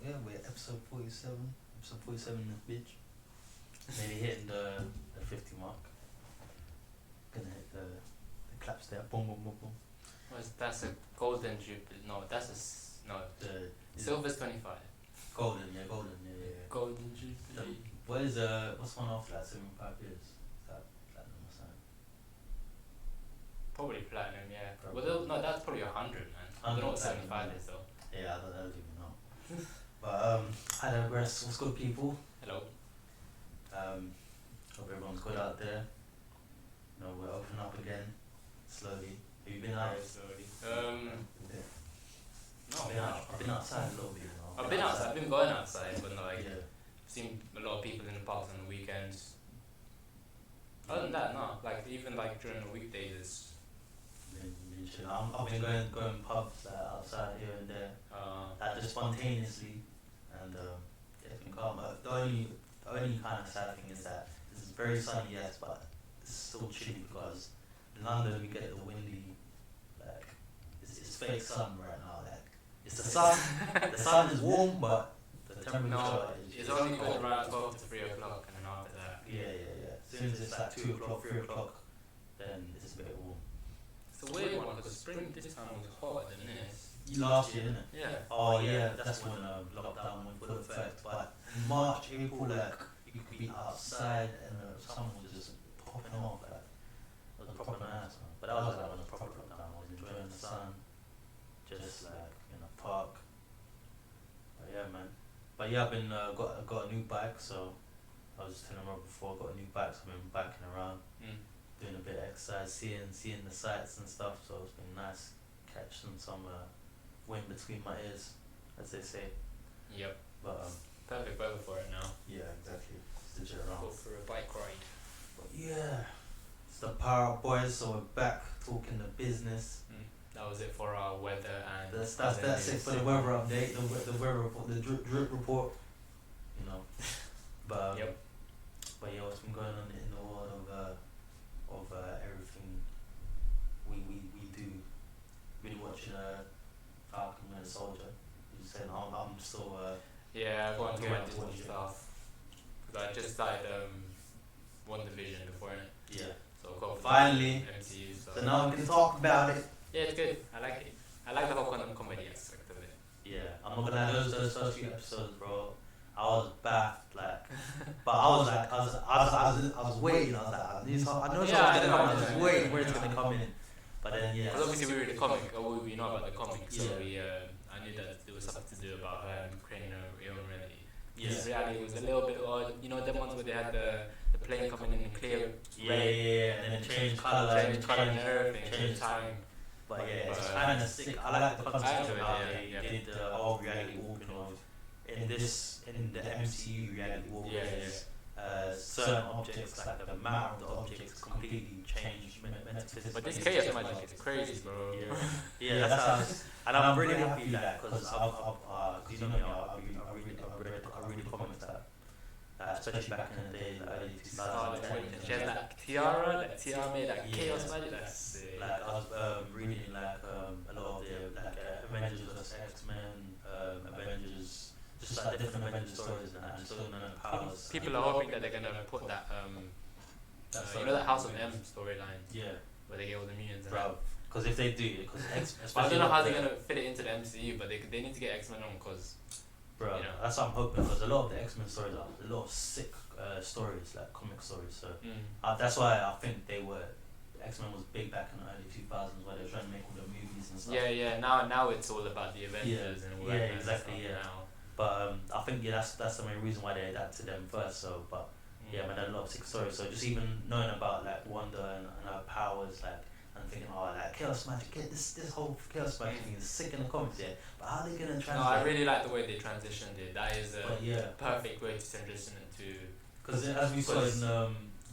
yeah, we're episode 47. Episode 47 in this bitch. Maybe hitting the 50 mark. Gonna hit the claps there. Boom, boom, boom, boom. That's a golden jubilee. No, silver's 25. Golden, yeah. Golden jubilee. What's one after that? 75 years. Is that platinum or something? Probably platinum, yeah. Probably. Well, no, that's probably 100, man. I don't know what 75 is though. Yeah, I don't even know. But I digress. What's good, people? Hello. Hope everyone's good out there. You know, we're opening up again slowly. Have you been out? Very slowly. I've been outside a little bit. You know. I've been outside. I've been going outside, but not like yeah. seen a lot of people in the parks on the weekends. Other than that, no. Like even like during the weekdays, it's I've been going pubs outside here and there, like just spontaneously, and it's been calm. The only kind of sad thing is that it's very sunny, yes, but it's still chilly because in London we get the windy, like it's fake sun right now. Like it's the sun, the sun is warm, but the temperature it's only cold around 12 to 3 o'clock, and then after that. Yeah. As soon as it's like 2 o'clock, 3 o'clock, then it's a bit warm. It's a weird one because spring this time was hotter than this. Last year, innit? Yeah. Oh yeah, that's when lockdown went full effect. But in March, April, like you could be outside and sun was just popping off. Like it was proper nice, man. But that was like when the proper lockdown. I was enjoying the sun, just like in a park. But yeah, man. But yeah, I've been got a new bike, so I was just telling Rob before I got a new bike, so I've been biking around. Doing a bit of exercise, seeing the sights and stuff, so it's been nice catching some wind between my ears, as they say. Yep. But perfect weather for it now. Yeah, exactly. It's legit around. Go for a bike ride. But yeah, it's the POWERUP boys, so we're back talking the business. That was it for our weather and. That's it for the weather update, the weather report, the drip report. You know. But yep. But yeah, what's been going on in the world of everything we do. Been watching Falcon and Soldier. You said I'm still yeah, I got into my Disney stuff because I just started Wandavision before it. Yeah. So I got finally MCU. So now we can talk about it. Yeah, it's good. I like it. I like the whole comedy aspect of it. Yeah, I'm not gonna lie, those first few episodes, bro. I was baffed, like, but I was waiting. I was like, I know it's gonna come. I was just waiting where it's gonna come in. But then yeah, because obviously we read the comic, or we know about the comic, so we I knew that there was something to do about creating her own reality. His reality was a little bit odd. You know, them ones where they had the plane coming in clear. Yeah, and then it changed colour, and everything, changed time. But yeah, it's kind of sick. I like the concept of how they did the whole reality warping of in the MCU reality warping. Certain objects, like the amount of the objects, completely changed. But this chaos magic is crazy, bro. Yeah, that's how. And I'm really happy with that because you know me, I read the comics that. Especially back in the day, like early 2000s. She has that tiara made that chaos magic. That's sick. Like I was reading like a lot of the like Avengers vs X-Men, Avengers, just like different Avengers stories and so on powers. People are hoping that they're gonna put that you know that House of M storyline. Yeah. Where they get all the mutants. Bro, because if they do, because I don't know how they're gonna fit it into the MCU, but they need to get X-Men on because. Bro, you know, that's what I'm hoping because a lot of the X-Men stories are a lot of sick stories, like comic stories. So that's why I think X-Men was big back in the early 2000s where they were trying to make all the movies and stuff. Yeah. Now it's all about the Avengers and all that. Yeah, exactly. Yeah. Now. But I think that's the main reason why they adapted them first. So, but yeah, man, a lot of sick stories. So just even knowing about like Wanda and her powers, like. And thinking, like chaos magic, this whole chaos magic thing is sick in the comics, yeah. But how are they gonna translate? No, I really like the way they transitioned it. That is a perfect way to transition into. Because as we saw in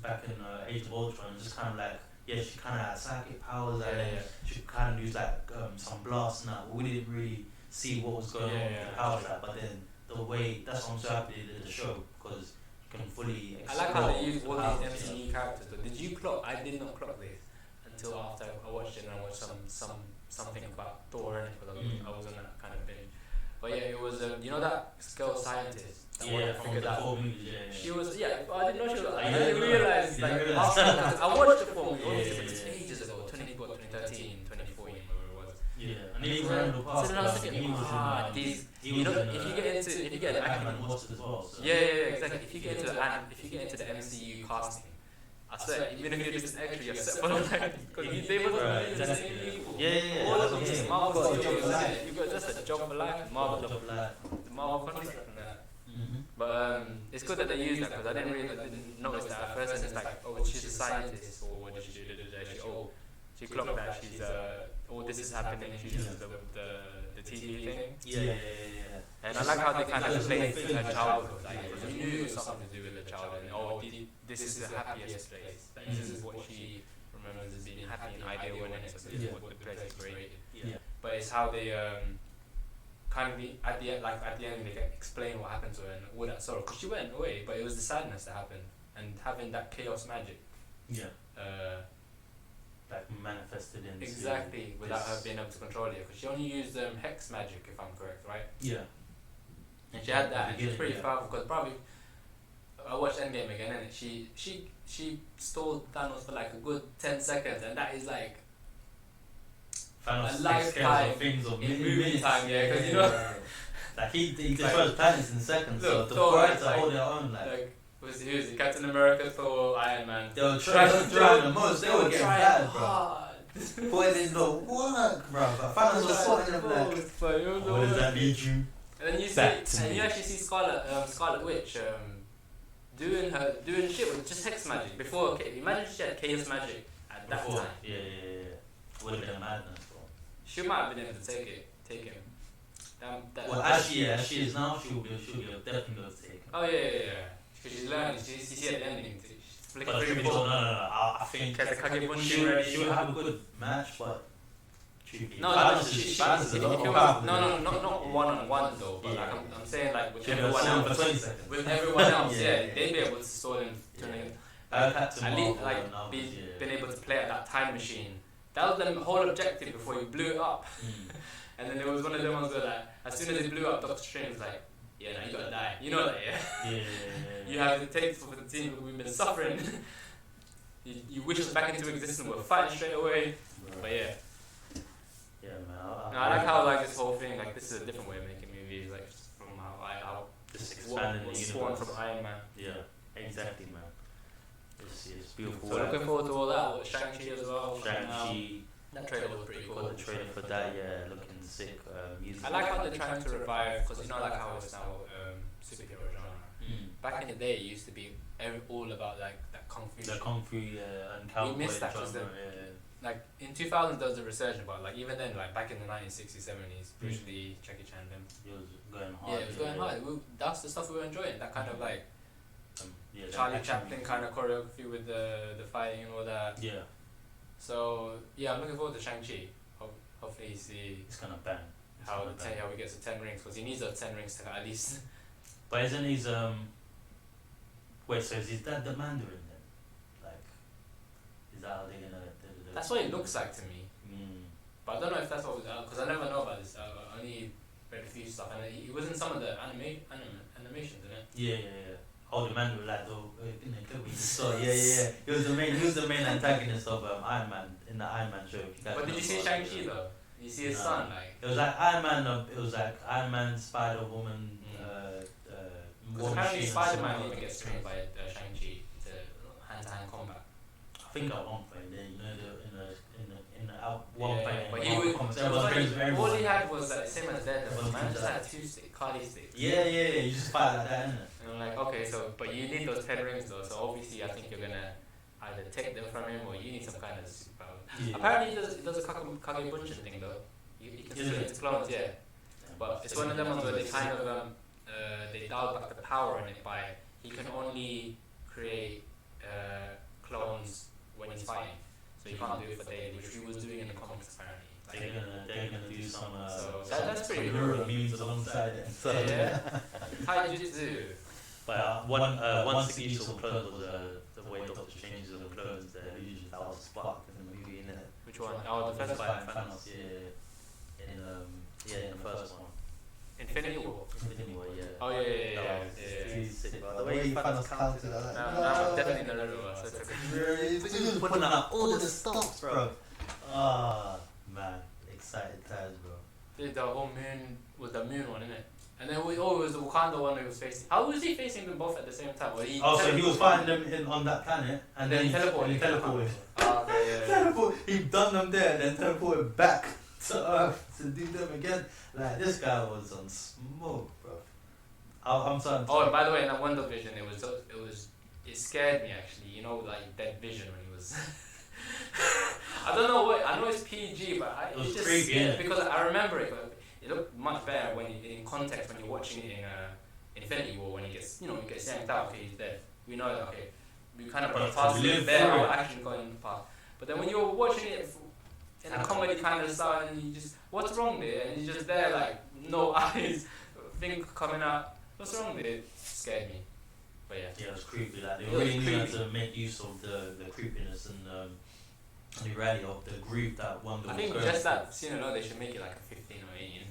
back in Age of Ultron, just kind of like she kind of had psychic powers, and she kind of used like some blasts and that. We didn't really see what was going on with the powers, but then the way that's what I'm so happy they did the show because you can fully. I like how they use all these MCU characters. But did you clock? I did not clock this. Until after I watched it and I watched something about Thor because I was on that kind of binge. But yeah, it was was you know that girl scientist. That one that from figured the out. 4 movies, yeah. She was I didn't know she was. I Yeah, didn't realize you didn't like realise. I watched the 4 movies. Yeah, Obviously, yeah, it's yeah. ages ago, 2013, 2014, whatever it was. Yeah, and even Randall Park, So then I was thinking, he was in, these. he You was know, in, if you get into Acman Lost as well. So. yeah, exactly. If you get into the MCU casting, I swear, even if you're just an extra, you're set for life because they wasn't Right, the exactly. same people. Yeah, All that's of what I'm these saying. Marvel You've got a studios, job for life. you've got just a job for life. Marvel Job for life. the Marvel contract and that. Mm-hmm. But it's good that they use that because I didn't notice that at first. And it's like, oh, she's a scientist, or what did she do? She clocked that she's all this is happening. She's just the TV thing. Yeah. And I like how they kind of played her childhood. Like, you knew it was something to do with her childhood. And, oh, this is the happiest place. Like, this is what she remembers as being happy and ideal in it. So this is what the place is created. Yeah. But it's how they kind of at the end they explain what happened to her and all that sorrow. Because she went away, but it was the sadness that happened and having that chaos magic. Yeah. Like manifested in Exactly, without her being able to control it. Because she only used hex magic, if I'm correct, right? Yeah. And she had that, and she was pretty powerful. Because probably I watched Endgame again, and she stole Thanos for like a good 10 seconds, and that is like Thanos a lifetime things of in movie time, yeah. Because you know, like he destroys planets in seconds. Look, So the Thor, Thor to like- hold their own. like who's it? Captain America, Thor, Iron Man. They were trying the most. They were getting trying bad, bro. hard. Boy didn't know work, bro. But Thanos was sorting them like, what does that mean you? And then you see, Back to and me. you actually see Scarlet Witch doing shit with just hex magic before. Okay, imagine she had chaos magic at that Before. time. Yeah. Would have been madness, bro. She might have been able to take him. Well, as she is now, she'll be definitely going to take him. Oh yeah. Because she's learning. She's at the ending. She's flicking But through no, before. I think She has a Kage Bunshin she ready. will have a good match, but No, Thanos is a lot more powerful. not one-on-one though. But Yeah. like I'm saying like with She everyone was else. for 20 seconds. With everyone else, Yeah. they'd be able to stall him. Captain At least Marvel like and others, been able to play at that time machine. That was the whole objective before he blew it up. And then there was one of the ones where like as soon as he blew up, Doctor Strange was like, yeah, now you gotta die. You know that, yeah. Yeah. You have to take this for the team. We've been suffering. you wish us back into existence. We're fighting straight away. But yeah. Yeah, man. No, I like how like this whole thing, like this is a different way of making movies, like just from how just what expanding the was spawned universe. from Iron Man. Yeah, exactly, man. It's beautiful. So looking forward to all that. With Shang-Chi as well. Shang-Chi, That trailer was pretty cool. got the trailer for that, yeah, looking sick. Music. I like how they're trying to revive, because you know like how it's now superhero genre. Back in the day, it used to be all about like that kung fu. The shit. Kung Fu and Cowboy missed that, 'cause genre, Like in 2000s, there was a resurgence, but like even then, like back in the 1960s, 70s, Bruce Lee, Jackie Chan, them. It was going hard. Yeah, it was going hard. That's the stuff we were enjoying. That kind of like Yeah, that Charlie action Chaplin kind of choreography with the fighting and all that. Yeah, So yeah, I'm looking forward to Shang-Chi. Hopefully, see it's gonna bang. It's how gonna bang. he gets the 10 rings, because he needs those 10 rings to at least. But isn't his wait, so is his dad the Mandarin then? Like, is that how they're gonna? That's what it looks like to me. But I don't know if that's what, because I never know about this. I only read a few stuff, and he was in some of the animations, isn't it? Yeah. Oh, the Mandarin, like so yeah. He was the main antagonist of Iron Man in the Iron Man show. If you guys But did you see Shang-Chi though? Did you see his son? Like, it was like Iron Man. It was like Iron Man, Spider Woman. because apparently Spider-Man even gets trained by Shang-Chi to hand-to-hand combat. I think at one point, then in the one point, But he all he had was like same as Daredevil. Man just had 2 Kali sticks. Yeah. You just fight like that, innit? And I'm like, okay, so but you need those 10 rings though. So obviously, I think you're gonna either take them from him or you need some kind of superpower. Yeah. Apparently, he does a Kage Bunshin thing though. You can split into clones, yeah. But it's one of them ones where they kind of they dial back the power in it by he can only create clones when he's fighting, so he can't do it for daily, which he was doing in the comics apparently. Like, They're gonna do some so that's pretty mirror cool. memes alongside it. So, Yeah. Taijutsu. But one thing you saw clones was the way Doctor Strange uses the clones. Usually that was sparked in the movie, innit? Which one? Oh, the first fight one. Thanos, in the first one. Infinity War. Oh yeah. Too sick, bro. The way you found us counted, I was like, I'm definitely not remember. So it's okay. he was putting out all the stocks, bro. Ah, man, excited times, bro. Dude, the whole moon was the moon one, innit? And then it was the Wakanda one he was facing. How was he facing them both at the same time? So he was fighting them on that planet, and then he teleported. Oh, okay, Teleport. He done them there, and then teleported back to Earth to do them again. Like, this guy was on smoke, bro. I'm sorry. Oh, and by the way, in that Wandavision, it scared me actually. You know, like Dead Vision when he was. I don't know what. I know it's PG, but it was just creepy, scared because I remember it. But it looked much better when in context when you're watching it in Infinity War when he gets yanked out. Okay, he's dead. We know that. Okay, we kind of put past it there. Our action going past. But then when you're watching it in a comedy kind of style, and you just, what's wrong there? And he's just there like no eyes, thing coming out. What's wrong there? It scared me. But yeah. Yeah, it was creepy. Like, they really needed to make use of the creepiness and the reality of the grief that Wanda was going. I think just that scene alone, they should make it like a 15 or 18.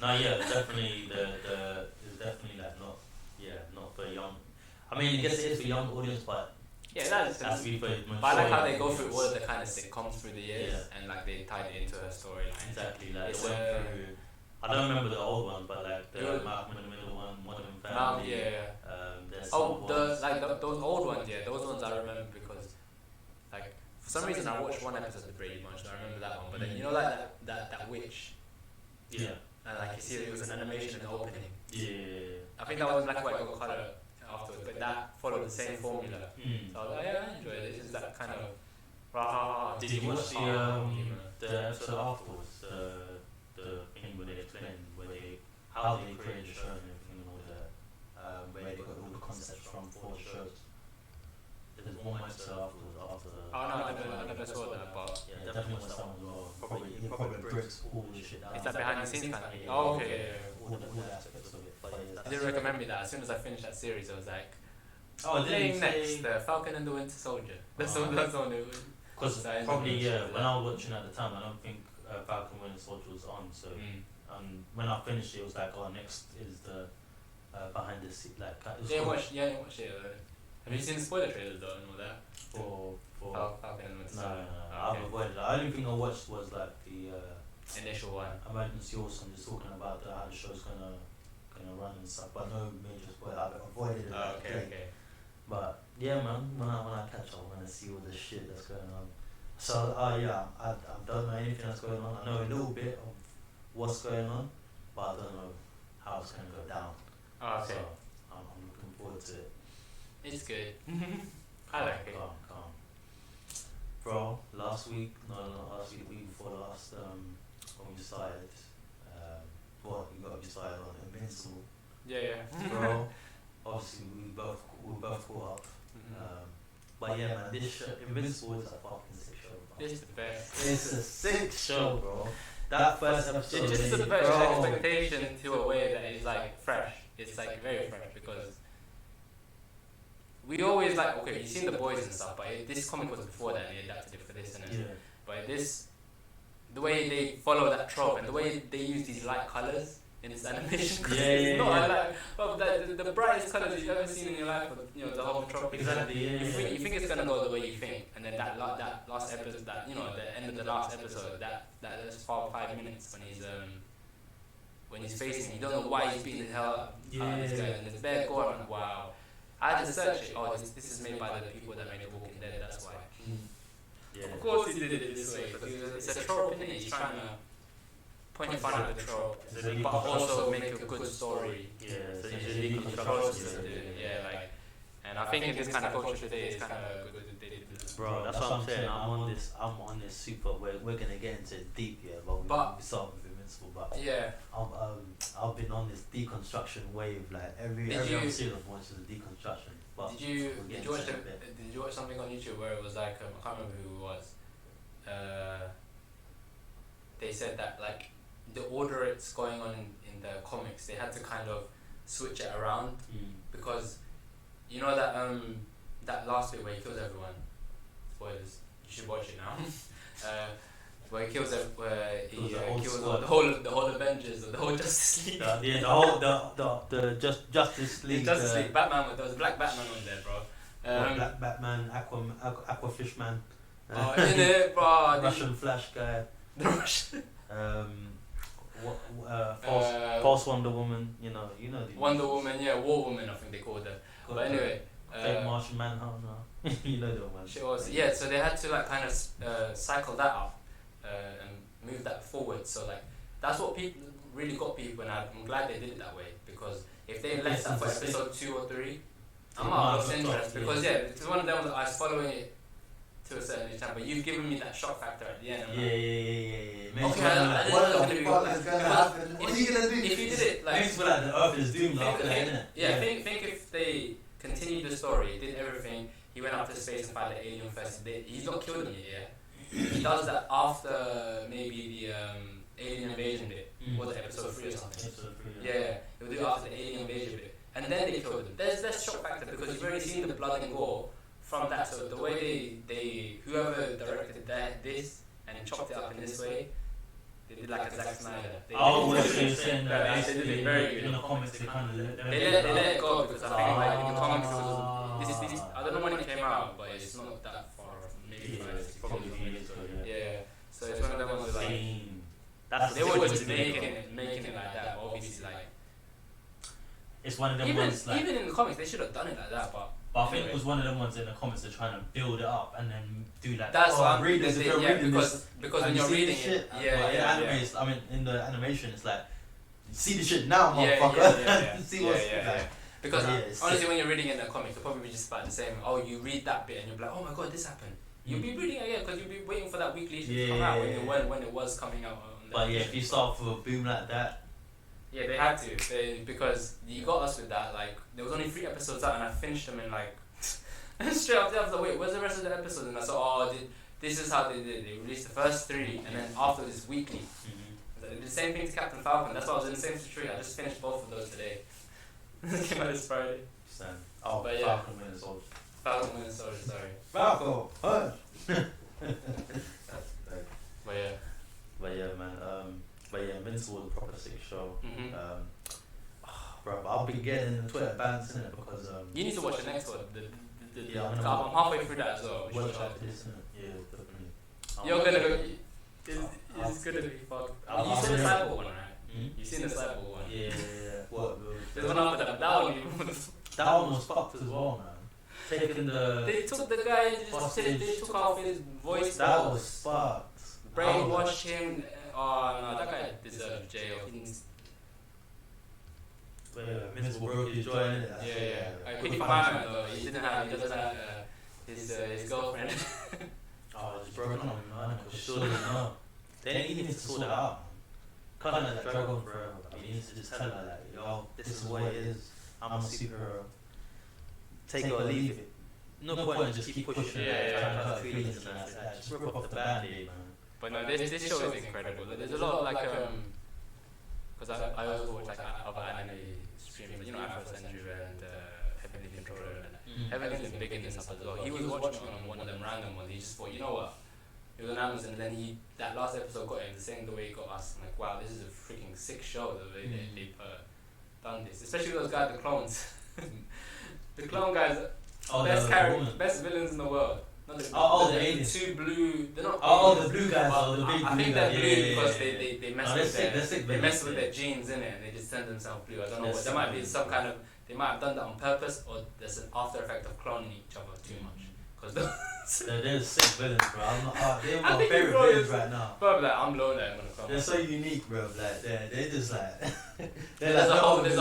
No, yeah, definitely it's definitely like not for young. I mean, I guess it is for young audience, but yeah, that's has to be for mature. But I like how they go through all of the kind of sitcoms through the years and like they tied it into her storyline. Exactly, like they went through. I don't remember the old one, but like the Malcolm in the Middle one, Modern Family. Those old ones, those ones I remember because like for some reason I watched one episode of Brady Bunch, so I remember that one. But then like that witch. Yeah. And like you see, it was an animation in the opening. Yeah. I think that was black, white, gold color afterwards, but that followed the same formula. So I was like, I enjoy it. This is that kind of. Did you watch the episode afterwards? The thing where they explain how they created the show and everything and all that, where they got all the concepts from for the shows. There's one episode afterwards after. Oh no, I never saw that, but yeah, definitely watch that one as well. Probably breaks all the shit down. Is that behind the scenes kind of thing? Oh, okay. All the aspects of it. You did recommend me that. As soon as I finished that series, I was like, playing next, the Falcon and the Winter Soldier. That's the one. Because probably when I was watching at the time, I don't think Falcon Winter Soldier was on. So when I finished it, was like, next is the behind the scene. Like, I didn't watch it. Have you seen the spoiler trailers though and all that? For Falcon and Winter Soldier? No. I've avoided it. The only thing I watched was like the initial one. Emergency Awesome, just talking about how the show's gonna run and stuff, but no major spoiler. I've avoided it. Okay. But yeah, man, when I catch up, I'm gonna see all the shit that's going on. So I don't know anything that's going on. I know a little bit of what's going on, but I don't know how it's gonna go down. Okay. So I'm looking forward to it. It's good. I like it. Calm. Bro, last week, week before last, when we started, you got me started on Invincible. Yeah. Bro, obviously we both caught up. But yeah, man, this show, Invincible is a fucking sick show, bro. It's the best. It's a sick show, bro. That first episode, it just subverts expectation to a way that is like fresh. It's like very fresh because we always like, okay, you've seen The Boys and stuff, but this comic was before that and they adapted it for this and then. But the way they follow that trope and the way they use these light colours in this animation, it's not like the brightest colours you've ever seen in your life, the whole trope. Exactly, You think it's gonna go the way you think, and then that last episode, the end of the last episode, that's 5 minutes when he's facing, you don't know why he's beating the hell out of this guy, and there's bare gore, and wow. I just searched it. This is made by the people that made The Walking Dead. That's why. Of course he did it this way because it's a trope, isn't it? He's trying to point fun at the trope, but also make a good story. So it's a deconstruction. And I think in this kind of culture today, it's kind of good that they did this. Bro, that's what I'm saying. I'm on this super. We're gonna get into it deep, but we start with Invincible. But I've been on this deconstruction wave. Like every episode of watch is a deconstruction. But did you watch something on YouTube where it was like I can't remember who it was. They said that like the order it's going on in the comics, they had to kind of switch it around because you know that last bit where he kills everyone. Spoilers. You should watch it now. where he kills he old kills squad. the whole Avengers or the whole Justice League. The Justice League. The Justice League, Batman. There was Black Batman on there, bro. Black Batman, Aquafishman. Oh, in it, bro. Russian Flash guy. The Russian. False Wonder Woman. You know the Wonder Woman, yeah, War Woman, I think they called her. But anyway. Fake Martian Manhunter. You know the one. She was, yeah, so they had to like kind of cycle that up and move that forward. So like that's what people really got people, and I'm glad they did it that way, because if they left that for episode 2 or 3, I'm out of interest, because it's one of them that I was following it to a certain extent, but you've given me that shock factor at the end. Yeah. Okay, What the fuck is gonna happen? What are you gonna do? If you did it like, makes me feel like the Earth is doomed after that, innit? Yeah, think if they continued the story, did everything. He went up to space and found the alien first. He's not killed him yet. Yeah? He does that after maybe the alien invasion bit. Was it episode 3 or something? Episode 3. Yeah, he'll do it after the alien invasion bit, and then they killed him. There's shock factor, because you've already seen the blood and gore from that. So the way they whoever directed this and chopped it up in this way, they did like a Zack Snyder. You're saying that they did it very good. in the comics they kind of They let it go, because I think like in the comics it was this I don't know when it came out, but it's not that far off. Maybe probably years ago. yeah. So it's one of them ones like they the were just making it like that. But obviously like it's one of them ones like even in the comics they should have done it like that, but I think it was one of them ones in the comics they're trying to build it up and then do like that's what I'm reading reading. Yeah, because when you're reading it, I mean in the animation it's like see the shit now, motherfucker. See what's because honestly, when you're reading in the comics, it'll probably be just about the same. Oh, you read that bit and you'll be like, oh my god, this happened. You'll be reading it again because you'll be waiting for that weekly issue to come out when it was coming out. But if you start with a boom like that. Yeah, they had to. Because you got us with that. Like, there was only 3 episodes out and I finished them in like. straight after, I was like, wait, where's the rest of the episodes? And I saw, this is how they did it. They released the first 3 and then after this weekly. They did the same thing to Captain Falcon. That's why I was in the same situation. I just finished both of those today. Came out this Friday. But Falcon Winter Soldier. Falcon Winter Soldier, sorry. Falcon! Hush! But yeah, man. Invincible was a proper sick show. Bro, I've been getting in the Twitter bans in it because you need to watch the next one. I'm halfway through that as well. Watch after this, yeah, definitely. You're gonna go. It's gonna be fucked. You've seen the Cyborg one, right? You've seen the Cyborg one. Yeah. What? There's one after that. That one. That one was fucked as well, man. Taking the. They took the guy. They took off his voice. That was fucked. Brainwashed him. Oh no, that guy deserved jail. Invincible broke his joy in it. Yeah. I couldn't find him though. He doesn't have his girlfriend. It's broken on him, man. Surely no. They need to sort it out. Can't let that drag on forever. You need to just tell her that, yo, this is what it is. I'm a superhero. Take it or leave it. No point in just keep pushing it, trying to hurt feelings and that. Just rip off the band-aid, man. But no, this show is incredible. There's a lot of like because I also watch like other anime streamers, you know, Afro Century and Heavenly Controller and Heavenly's been big in this stuff as well. He was watching on one of them random ones. He just thought, you know what, it was an Amazon, and then that last episode got him the same the way he got us. I'm like, wow, this is a freaking sick show the way they've done this, especially those guys, the clones. The clone guys, best characters, best villains in the world. The aliens. 2 blue. They're not. The blue guys. The big I think they're blue because they mess with they their genes in it and they just turn themselves blue. I don't know what. There might be some kind of. They might have done that on purpose, or there's an after effect of cloning each other too much. Because they're sick villains, bro. They're my favorite villains right now. Bro, like I'm low there when it comes. They're so unique, bro. Like they're just like. There's a whole study.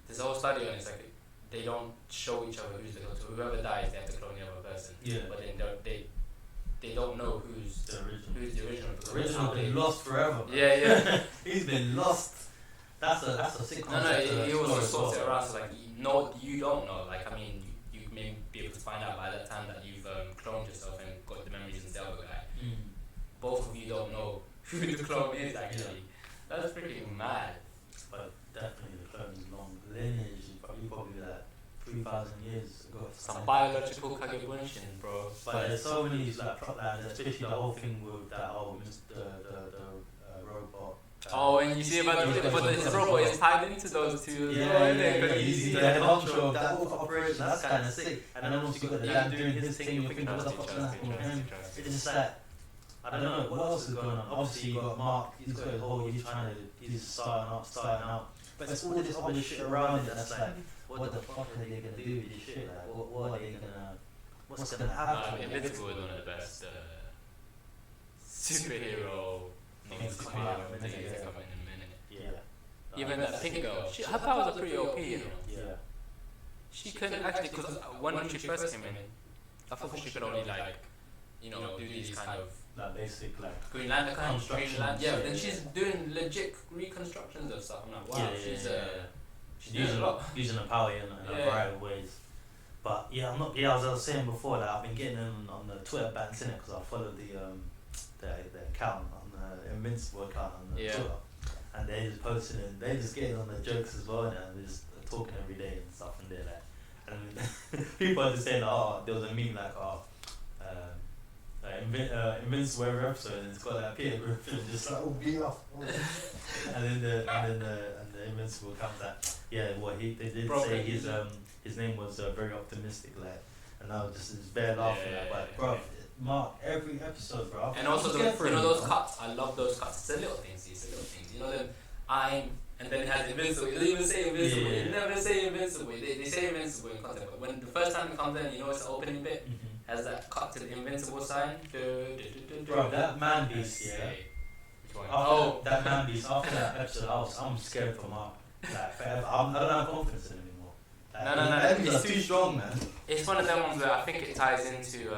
There's a whole study on it. It's like they don't show each other who's the clone. So whoever dies, they have to clone the other person. Yeah. But then they don't know who's the original. The original been lost forever. Man. Yeah. He's been lost. That's a sick concept. He also sorts it around. So like, you don't know. Like, I mean, you may be able to find out by that time that you've cloned yourself and got the memories of the other guy. Both of you don't know who the clone is actually. That's freaking mad. But definitely the clone's long lineage. You probably like 3,000 years ago. Some biological Kagebunshin, bro. But there's so many like plot lines, especially the whole thing with that robot. Oh, and you see about his robot is tied into those two. He's the head honcho of that whole operation. That's kind of sick. And then once you got the dad doing his thing, you're thinking, what the fuck's going to happen with him? It's just like, I don't know, what else is going on? Obviously, you got Mark, he's got his whole, he's starting out. But there's all this other shit around it that's like, what the fuck are they gonna do with this shit? Like, what are they gonna, what's gonna happen? Invincible is one of the best superhero things to come out in a minute. Yeah. Even that pink girl, her powers are pretty OP, you know. Yeah. She couldn't actually, because when she first came in, I thought she could only like, you know, do these kind of like basic like Green Lantern kind of construction. Green Lantern. Yeah, but then she's doing legit reconstructions of stuff. I'm like, wow, she's using the power in a variety of ways. But yeah, I'm not. Yeah, as I was saying before, like I've been getting in on the Twitter bans in it because I follow the account on the Invincible account on the Twitter, and they just posting it. They just getting on the jokes as well, and they're just talking every day and stuff, and they're like, and people are just saying, oh, there was a meme like, oh. Invincible every episode, and it's got like Peter Griffin just like beat off, and then the Invincible comes out. Yeah, what they did say his name was very optimistic, like, and I was just bare laughing, but bro, Mark every episode, bro. And also those cuts, I love those cuts. It's the little things, you know them. And then it has Invincible. It doesn't even say Invincible. It never say Invincible. They say Invincible in content, but when the first time it comes in, you know it's the opening bit. Has that cut to the Invincible sign? Bro, that man beast, that man beast. After that episode, I'm scared for Mark. Like forever. I don't have confidence in him anymore. Like, no. He's too strong, man. It's one of them ones where I think it ties into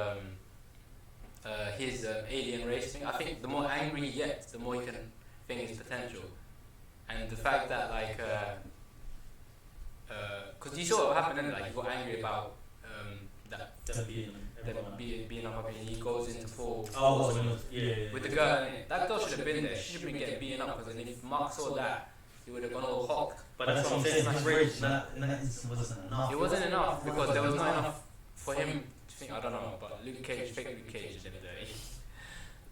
his alien race thing. I think the more angry he gets, the more he can think his potential. And the fact that like, because you saw what happened, like he got angry about that being up, and he goes into full with the girl in it. That girl should have been there. She should have been getting beaten up, because then if Mark saw that, he would have gone all Hulk. But that's what I'm saying. His rage in that instance wasn't enough. It wasn't enough because there was not enough for him to think. I don't know, but fake Luke Cage did it.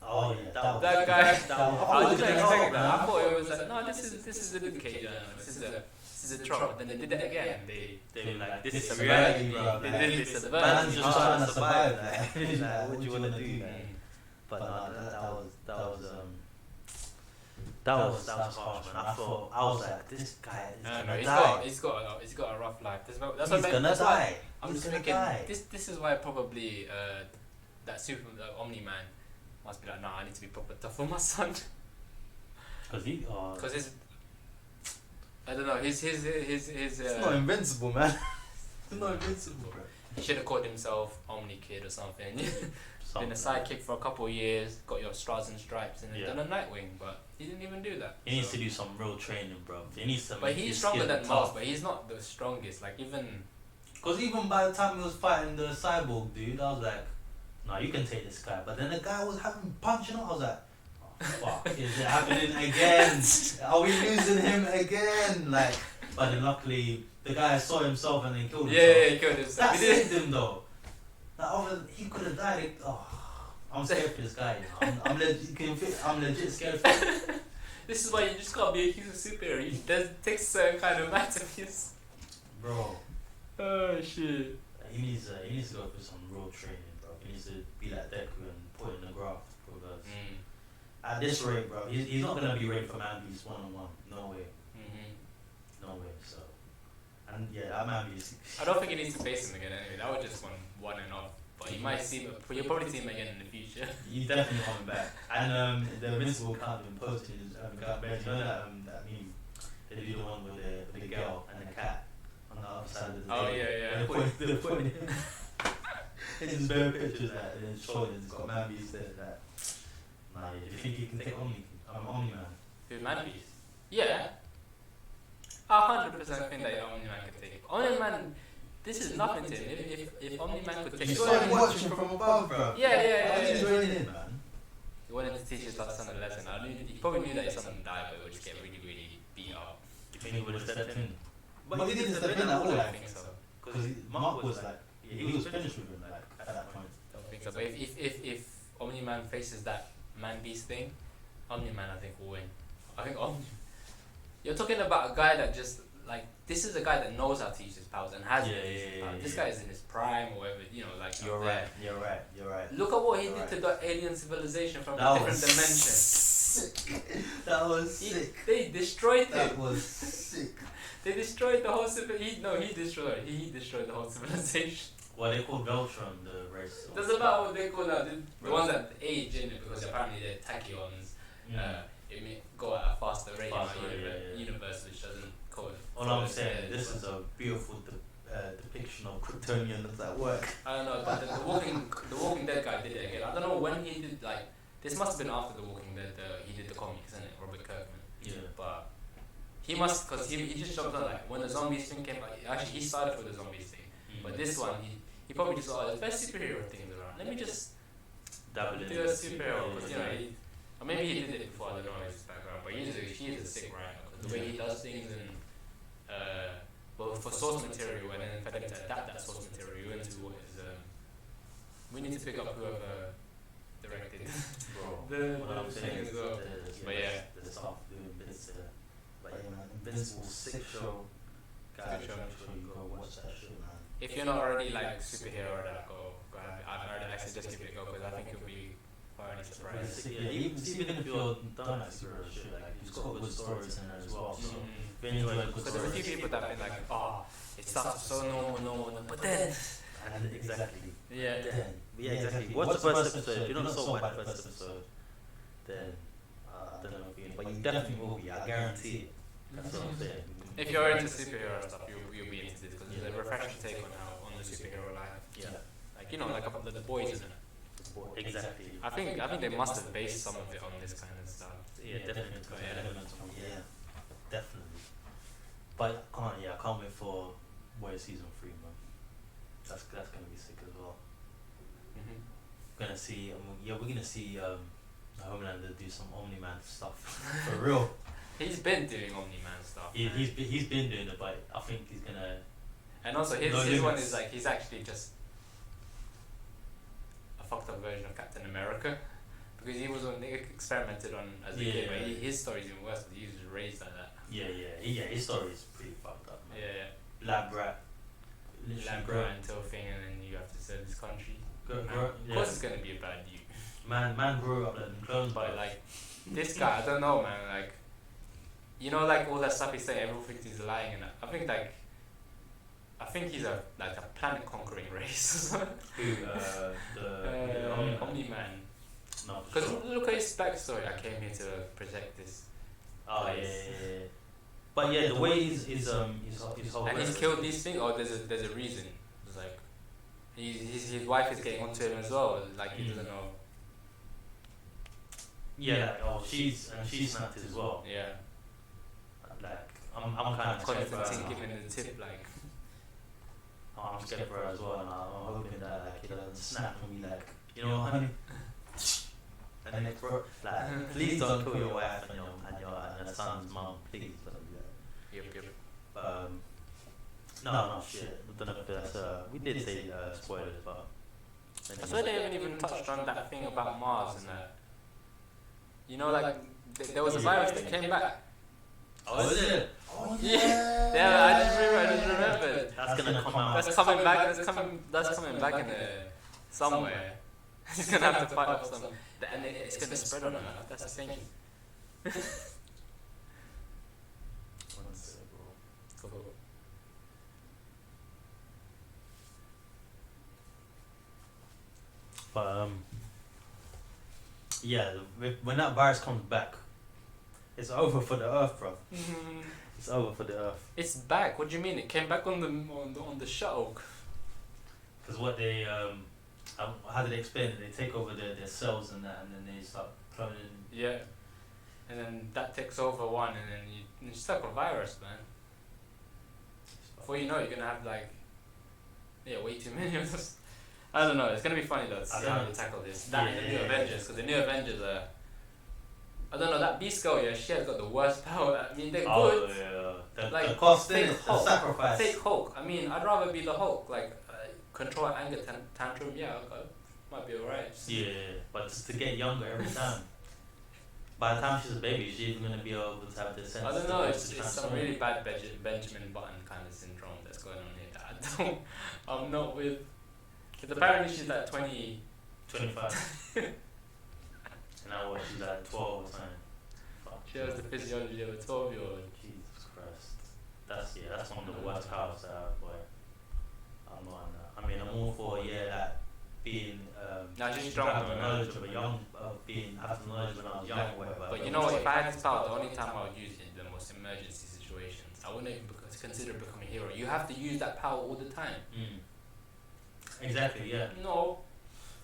Oh yeah, that guy. I was just expecting that. I thought it was like, no, this is a Luke Cage. This is a trope. But then they did it again. They were like, this is reality, bro. They did this. Man's just trying to survive. Like, what do you want to do, man? But no, that was harsh, man. I was like, this guy is gonna die. He's got a rough life. He's gonna die. I'm just thinking, this is why probably that Omni-Man must be like, nah, I need to be proper tough for my son. Because his, I don't know, his it's not invincible, man. It's not invincible, bro. He should have called himself Omni Kid or something. Been a sidekick for a couple of years, got your stars and stripes, and then done a Nightwing, but he didn't even do that. He needs to do some real training, bro. He needs to. But he's stronger than most, but he's not the strongest. Like because even by the time he was fighting the cyborg dude, I was like, nah, you can take this guy. But then the guy was punching up. I was like, oh, fuck, is it happening again? Are we losing him again? Like, but then luckily the guy saw himself and then killed himself. Yeah, he killed himself. That saved him though. He could have died. I'm scared for this guy. I'm legit scared for him. This is why you just can't be a huge superhero. It takes a certain kind of man to be bro. Oh shit. He needs to go through some real training, bro. He needs to be like Deku and put in the graft, because at this rate, bro, he's not gonna be ready for Man Beast 1-on-1. No way. No way. So, and yeah, that Man Beast. I don't think he needs to face him again anyway. That was just one and off. But you might see him. You'll probably see him again in the future. He's definitely coming back. And the Invincible account been posted. You know that meme? They do the one with the girl and the cat on the other side of the table. Yeah. They're putting him. It's just bare pictures that, and it's showing it's got Man Beast there. That, nah, do you think he can take Omni-Man? Who's Man Beast? Yeah. 100% think that Omni-Man can take it. Omni-Man, this is nothing to him. If Omni-Man could take it. You saw him watching from above, bro. Yeah. He's joining in, man. He wanted to teach his son a lesson. He probably knew that his son would die, but he would just get really, really beat up. You think he would have stepped in? But he didn't step in at all. I think so. because Mark was like, he was finished with him like at that point. I don't think so. But if Omni-Man faces that Man-Beast thing, Omni-Man I think will win. I think You're talking about a guy that just like, this is a guy that knows how to use his powers and has used his powers. This guy is in his prime or whatever, you know, like. You're right. Look at what he did to the alien civilization from a different dimension. Sick. That was sick. They destroyed That it. was sick. They destroyed the whole he destroyed the whole civilization. Well, they call Veltron the race. Doesn't matter what they call now. The ones that age in it, because apparently they're tachyons. It may go at a faster rate in our universe, which doesn't code. All I'm saying, this is a beautiful depiction of Kryptonians at work. I don't know, but the Walking Dead guy did it again. I don't know when he did, like, this must have been after the Walking Dead, he did the comics, isn't it? Robert Kirkman. Yeah. But he must, because he just jumped on, like, when the zombies thing came, like, actually he started with the zombies thing. But this one, he probably just saw the best superhero things around. Let me just do a superhero, because, you know, or maybe he did it before, I don't know his background, but he is a sick writer, because the way he does things and, well, for source material, and then for them to adapt that source material into what is, we need to pick up whoever directed What I'm saying as well. But yeah. The stuff doing bits but yeah, man, Invincible, sick show. Guys, make sure you go watch that shit, man. If you're not already like superhero or that, go have it. I suggest give it a go, because I think you'll be quite surprised. Yeah, even if you're done that superhero shit, like, you've got good stories in there as well. So if you enjoy good But there's a stories. few people that have been like, oh, it starts so normal, but then. And exactly. Yeah. Yeah, exactly. Watch the first episode. If you're not sold by the first episode, then I don't know if you, but you definitely will be. I guarantee it. That's what I'm saying. If you're into superhero stuff, you'll be into this, because it's a refreshing take on the superhero life. Yeah. Like, you know, like the boys, isn't it? Exactly. I think they must have based some of it on this kind of stuff. Yeah, definitely. Yeah, definitely. But I can't wait for Warrior season 3, man. That's gonna be sick as well. We're gonna see, we're gonna see Homelander do some Omni-Man stuff for real. He's been doing Omni-Man stuff. He's been doing it, but I think he's gonna. And also his one is like, he's actually just a fucked up version of Captain America, because he was experimented on as a kid, but his story's even worse, because he was raised like that. Yeah. His story is pretty fucked up, man. Yeah. Lab rat until thing, and then you have to serve this country. Of course, it's gonna be a bad dude. Man grew up like clones, but like this guy, I don't know, man. Like, you know, like all that stuff he's saying, everyone thinks he's lying, and I think he's a planet conquering race. The Omni-Man. No, because look at his backstory. I came here to protect this. Oh place. yeah. But yeah, the way his whole. And he's killed these things, or there's a reason. It's like his wife is getting onto him as well. Like he doesn't know. Yeah, like, she's snapped as well. Yeah. Like I'm kind of Constantine giving the tip, like. I'm scared for her as well, and I'm hoping that like he doesn't snap and be like, you know, honey. And then bro, like, please don't kill your wife and your son's mom, please. Yep. No, shit. I don't know if that's we did say spoilers, but I swear they haven't even touched on that thing about Mars and that. You know, like there was a virus that came back. Oh, is it? Oh yeah. Yeah, I just remembered. That's gonna come out. That's coming back. That's coming back in somewhere. He's gonna have to fight off some, and it's gonna spread on Earth. That's the thing. Cool. But yeah, when that virus comes back, it's over for the Earth, bro. It's over for the Earth. It's back. What do you mean? It came back on the shuttle. Because what they how do they explain it? They take over their cells and that, and then they start cloning. Yeah. And then that takes over one, and then you're stuck with virus, man. Before you know it, you're gonna have like, way too many of those. I don't know. It's gonna be funny though to see how they tackle this. That and the new Avengers, because the new Avengers I don't know, that Beast Girl, yeah, she has got the worst power. I mean, they're Oh, good. yeah. Like, The cost fake the Hulk. sacrifice. Fake Hulk. I mean, I'd rather be the Hulk. Like, control an anger tantrum, yeah, okay. Might be alright. Yeah, but just to get younger every time. By the time she's a baby, she's gonna be able to have the sense. I don't know, to it's some transform. really bad Benjamin Button kind of syndrome that's going on here that I don't, I'm not with. Because apparently she's like 20. 25. And now what? She's like 12 or something. Fuck. She has the physiology of a 12-year-old. Jesus Christ. That's one of the worst powers that I have, boy. I'm not on that. I mean, I'm all for that being Now she's strong, having man. knowledge of a young having knowledge when I was young or whatever. But you know what, if I had this power, the only time I would use it in the most emergency situations. I wouldn't even consider becoming a hero. You have to use that power all the time. Exactly, yeah. No.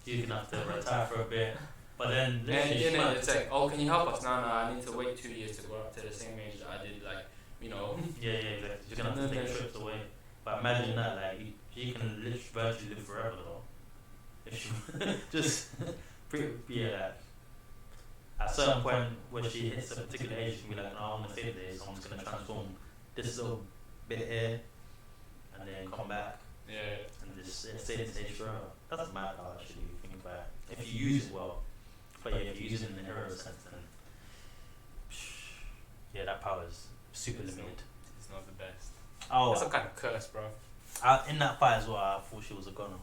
You're gonna have to retire for a bit. But then And it's like, oh, can you help us? No, I need to wait 2 years to grow up to the same age that I did, like, you know. Yeah, exactly. You're gonna have to take trips away. But imagine that, like, she can virtually live forever though. If she just at a certain point when she hits a particular age, she can be like, no, I want to save this, I'm just gonna transform this little bit here and then come back and just stay this age forever. That's mad how actually you think about it. If you use it well. But yeah, if you use it in the hero sense, then that power is super limited. It's not the best. Oh, that's some kind of curse, bro. In that fight as well, I thought she was a gunner.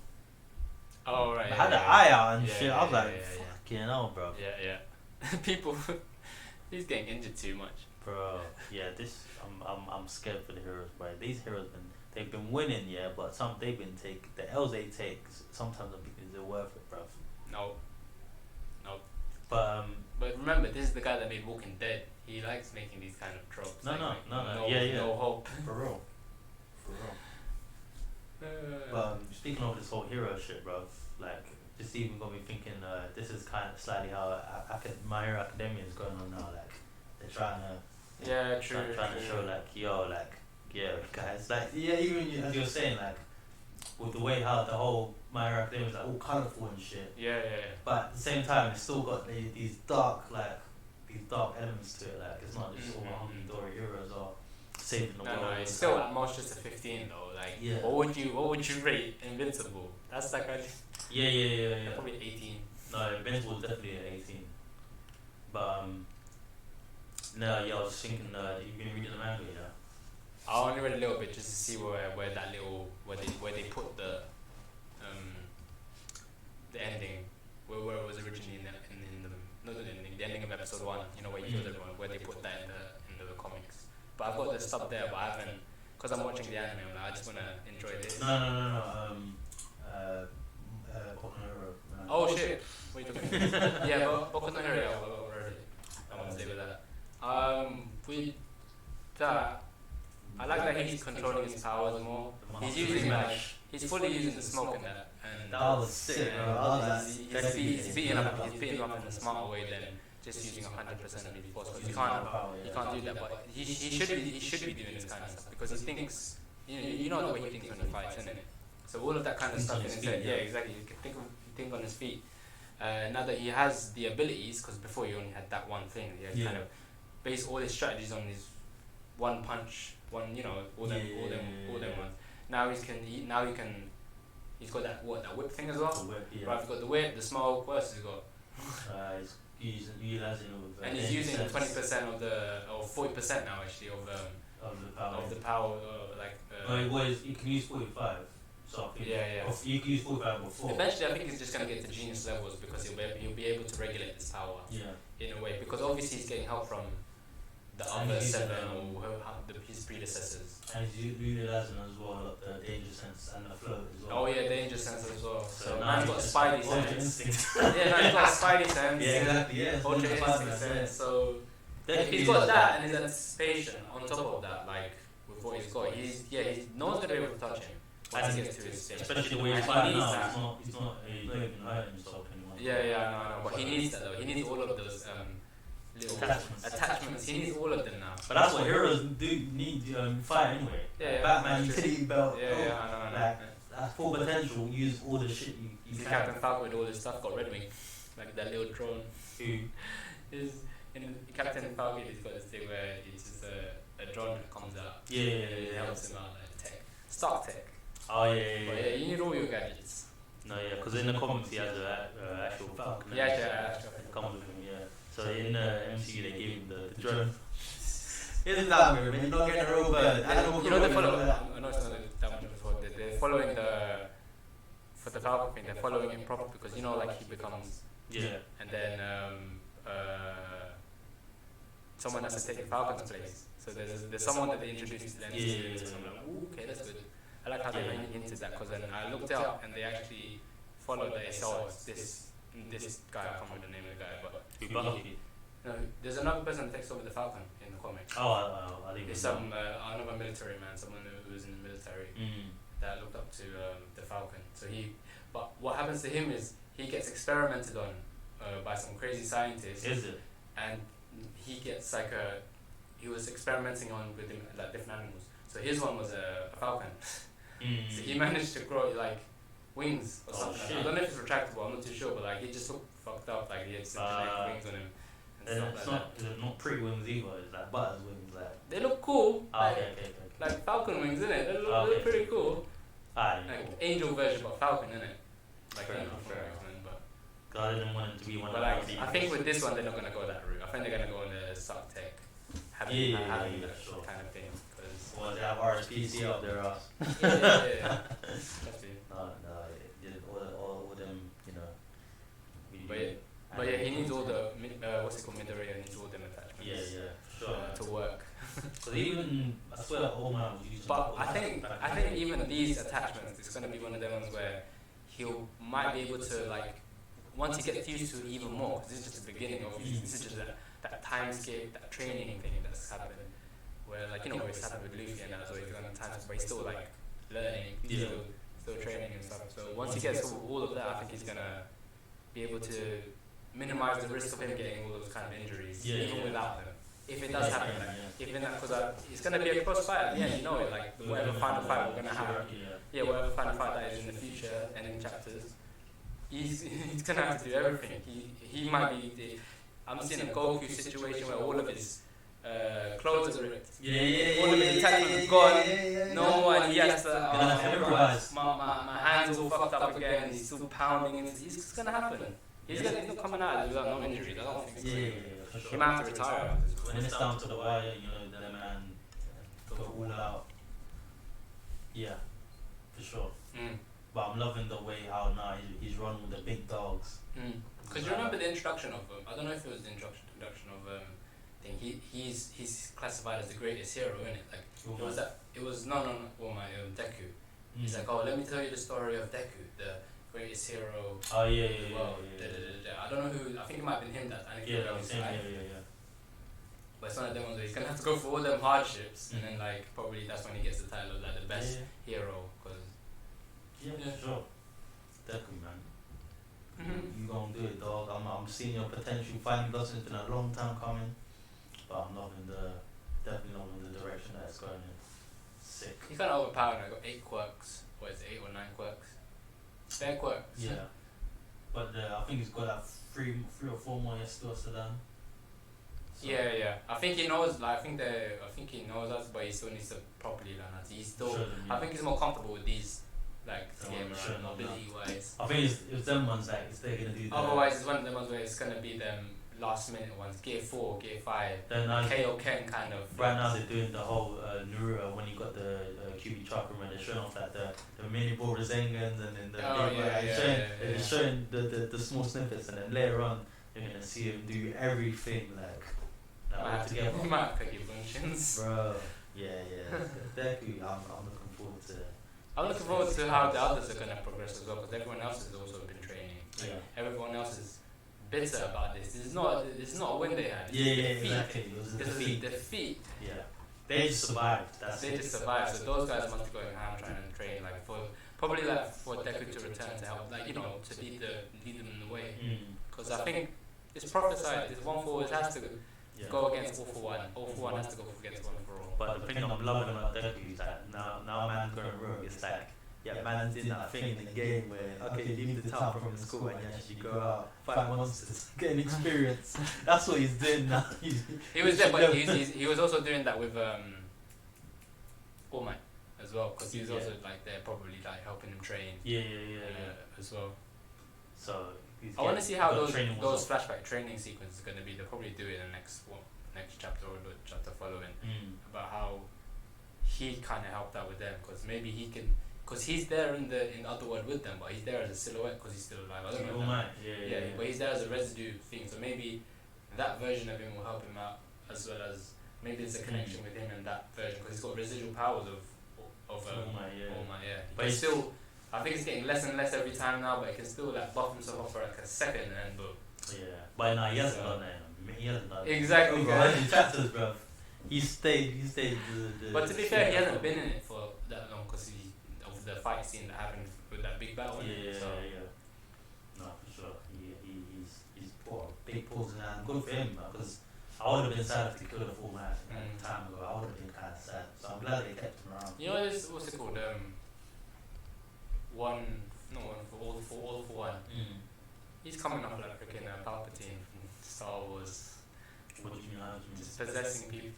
Oh, right. I had the eye out and Yeah, shit. I was yeah, like, yeah, fucking hell, bro. Yeah. People, he's getting injured too much. Bro, yeah, I'm scared for the heroes, bro. These heroes they've been winning, yeah, but they've been the L's they take sometimes they're worth it, bro. No. But remember, this is the guy that made Walking Dead. He likes making these kind of tropes. No, No hope. For real. But speaking of this whole hero shit, bro, like just even got me thinking. This is kind of slightly how My Hero Academia is going on now. Like they're trying to trying to show guys, like even as you're saying, like with the way how the whole My Hero Academia is like all colourful and shit. Yeah. But at the same time, it's still got these dark elements to it. Like it's not just all hunky-dory heroes or saving the world. No, it's still at most just a 15 though. Like, what would you rate Invincible? That's like yeah. Probably 18. No, Invincible definitely at 18. But I was thinking, you've been reading the manga, yeah? I only read a little bit just to see where they put the ending, where it was originally the ending of episode 1. You know, where you killed everyone, where they put that in the comics. But I've got the stuff there, but I haven't, because I'm watching the anime. I just want to enjoy this. No. Boku no Hero. Oh shit! What are you talking about? Yeah, Boku no Hero. I want to stay with that. With that, I like that he's controlling his powers more. He's using he's fully using the smoke in that. And that was sick, bro. He's beating him up in a smarter way than just using 100% of his force. Because he can't do that. But he should be doing this kind of stuff because he thinks, you know the way he thinks when he fights, isn't it? So all of that kind of stuff in his head. Yeah, exactly. You can think on his feet. Now that he has the abilities, because before he only had that one thing, he had kind of based all his strategies on his one punch, all them ones. Now he's got that whip thing as well. Right, he's got the whip, the smoke. What else has he got? He's utilizing all of and he's using 20% or 40% now actually of the power. You can use 45. So you can use 45 before. Eventually, I think he's just gonna get to genius levels because he'll be able to regulate this power. In a way, because obviously he's getting help from the other 7 or his predecessors. And he's utilizing as well the danger sense and the float as well. Oh yeah, danger sense as well. So now he's got spidey sense. Instinct. Now he's got spidey sense. Yeah, exactly. Yeah. Ultra instinct sense. So if he's got that and his anticipation on top of that, like with what he's got, no one's gonna be able to touch him. Once he gets to his stage. Especially the way he's fighting now. He's not even hurting himself anymore. Yeah, I know. But he needs that though. He needs all of those little attachments. He needs all of them now. But that's what heroes do need fight anyway. Yeah, Batman utility belt. Yeah, I know. At full potential, use all the shit you can. Captain Falcon with all this stuff got Red Wing, like that little drone. Who? His in Captain Falcon, he's got this thing where it's just a drone that comes out. Yeah. It helps him out, like tech, stock tech. Oh yeah. But yeah, you need all your gadgets. No, yeah, because in the comics he has an actual Falcon. Yeah, actually. Comes with him, yeah. So in the MCU they gave him the drone. Isn't that weird, man? You're not getting a real bird. You know, they follow. I know it's not that much before. They're following for the Falcon thing. They're following him proper because you know, like he becomes. Yeah. And then someone has to take the Falcon's place. So there's someone that they introduced to them. Yeah. So I'm like, ooh, okay, that's good. I like how they hinted that because then I looked up and they actually followed that. So this guy, I can't remember the name of the guy, but Buffy. no, there's another person that takes over the Falcon in the comic. I think It's some another military man, someone who was in the military that looked up to the Falcon. So but what happens to him is he gets experimented on by some crazy scientists. Is it? And he gets he was experimenting on with him, like different animals. So his one was a falcon. So he managed to grow like wings or something. Shit. I don't know if it's retractable. I'm not too sure, but like he just looked fucked up. Like he had synthetic wings on him and stuff It's like not, that. not pretty wings either. It's like Butter's wings. Like. They look cool. Okay. Like falcon wings, innit? They look pretty cool. Like angel version, but falcon, innit? Like Fair angel enough, from fair X-Men, but. God, I didn't want it to be one But of like, the I think with this one they're not gonna go that route. I think they're gonna go on the stock tech, having that sure. kind of thing. Well, they have RSPC up their ass. Yeah. All of them, you know. But yeah, he needs all the what's it called, mid-array, needs all them attachments. Sure. To work. So even I swear, all man was using. But I think even these attachments, it's gonna be one of them ones where might be able to like once he gets used to it even more. Cause this is just the beginning of this is just that timescape, that training thing that's happening. Where like where it's happened with Luffy and that, so he's gonna times where he's still like learning, still training and stuff. So once he gets all of that, I think he's gonna be able to minimize the risk of him getting all those kind of injuries, even without them. If it does happen, because it's gonna be a close fight at the end, like whatever final fight we're gonna have, whatever final fight that is in the future and in chapters, he's gonna have to do everything. He might be. I'm seeing a Goku situation where all of his clothes are ripped. All of his attachments gone. No more, and he has to. My hands all fucked up again. He's still pounding. It's gonna happen. He's not coming out without no injuries. I don't think so. He might have to retire. When it's down to the wire, the man go all out. Yeah, for sure. But I'm loving the way how now he's running with the big dogs. Because you remember the introduction of I don't know if it was the introduction of thing. He's classified as the greatest hero, isn't it? Like it was no my Deku. He's like, oh, let me tell you the story of Deku, the greatest hero. Oh yeah. I don't know who. I think it might have been him that anecdote his life. But it's one of them ones where he's gonna have to go through all them hardships, and then like probably that's when he gets the title of like the best hero. Cause sure. Definitely, man. You gonna do it, dog. I'm seeing your potential. Finding Blossom has been a long time coming, but I'm definitely loving the direction that it's going in. Sick. He's kind of overpowered. I got 8 quirks. What is it, 8 or 9 quirks? Spare quirks. Yeah. But I think he's got like 3 or 4 more years still to learn. So Yeah. I think he knows. Like, I think he knows us, but he still needs to properly learn us. He's still. I think he's more comfortable with these, like the game around mobility wise. I think it's them ones like they're gonna do. Otherwise, it's one of them ones where it's gonna be them last minute ones. Gear 4, Gear 5. Then KO Ken kind of. Right now they're doing the whole Naruto when you got the QB chakra and they're showing off like the mini ball Razengans and then they're showing the small snippets, and then later on you're gonna see him do everything like. We might have cookie functions. Bro, yeah. Deku, I'm looking forward to. I'm looking forward to how the others are gonna progress as well, because everyone else has also been training. Yeah. Everyone else is bitter about this. This is not a win they had. Exactly. It was a defeat. Defeat. Yeah. They just survived. They just survived. So those guys must be going ham trying to train for Deku to return to help, to lead them in the way. Because I think it's prophesied. This one forward has to go against All for One. All for One has to go against One for All. But the thing I'm loving about Deku is that now man's going rogue. It's like yeah, man's in that thing in the game where okay, you leave the town from the school and you actually go out, fight monsters, get an experience. That's what he's doing now. He was there, but he was also doing that with All Might as well, because he was also like there, probably like helping him train. Yeah. As well. So I want to see how those flashback training sequences are going to be. They'll probably do it in the next chapter or the chapter following about how he kind of helped out with them, because maybe he can, because he's there in the other world with them, but he's there as a silhouette because he's still alive. I don't know. Yeah, but he's there as a residue thing. So maybe that version of him will help him out, as well as maybe there's a connection with him in that version, because he's got residual powers of All Might. But he's still. I think it's getting less and less every time now, but he can still like buff himself up for like a second and then boom. Yeah, but no, he hasn't done that. He hasn't done exactly. Over 100 chapters, bro. He stayed. But to be fair, he hasn't been in it for that long because of the fight scene that happened with that big battle. Yeah. No, for sure. He's poor. Big pulls in hand. Good for him, because I would have been sad if he killed a full man time ago. I would have been kind of sad. So I'm glad they kept him around. You know, what's it called? One for all for one. He's coming up like freaking Palpatine from Star Wars. What do you mean? How do you mean? Just possessing people,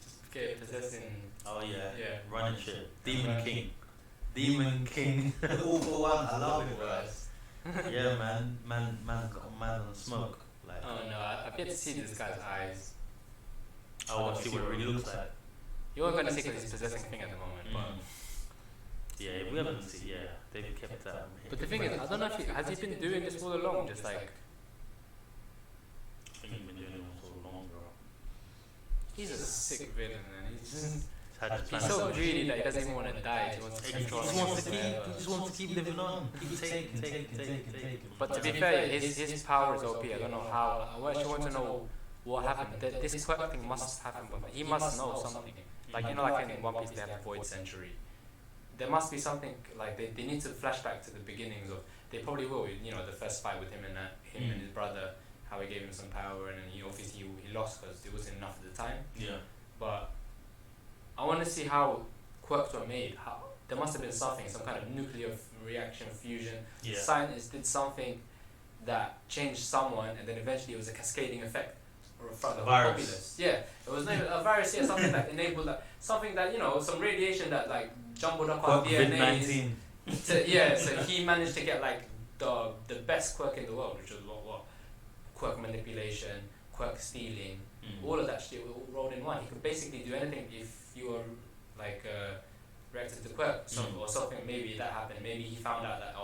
possessing. Oh yeah. Yeah. Running shit. Demon King. All for one. I love it, guys. Yeah, man got a man on smoke. Like. Oh no, I've yet to see this guy's eyes. I want to see what it really looks like. You weren't gonna see because he's possessing thing at the moment, but. Yeah, we haven't seen. Yeah, they've kept that. But the thing is, I don't know if has he been doing this all along, just like. I think he's been doing it all so long, bro. He's a sick villain, man. He's so greedy that he doesn't even want to die. He wants to control. He just wants to keep living on. Keep taking. But to be fair, his power is OP. I don't know how. I actually want to know what happened. This quirk thing must happen, but he must know something. Like you know, like in One Piece, they have the Void Century. There must be something like they need to flash back to the beginnings of. They probably will. You know, the first fight with him and his brother, how he gave him some power, and then obviously he lost because it wasn't enough at the time. Yeah. But I want to see how quirks were made. How there must have been something, some kind of nuclear reaction fusion. Yeah. Scientists did something that changed someone, and then eventually it was a cascading effect. Or from the virus. populace. Yeah, it was not even a virus. Yeah, something that enabled that, something that some radiation that like jumbled up our DNA. So he managed to get like the best quirk in the world, which was what quirk manipulation, quirk stealing, all of that shit rolled in one. He could basically do anything if you were like reacted to quirk or something. Maybe that happened. Maybe he found out that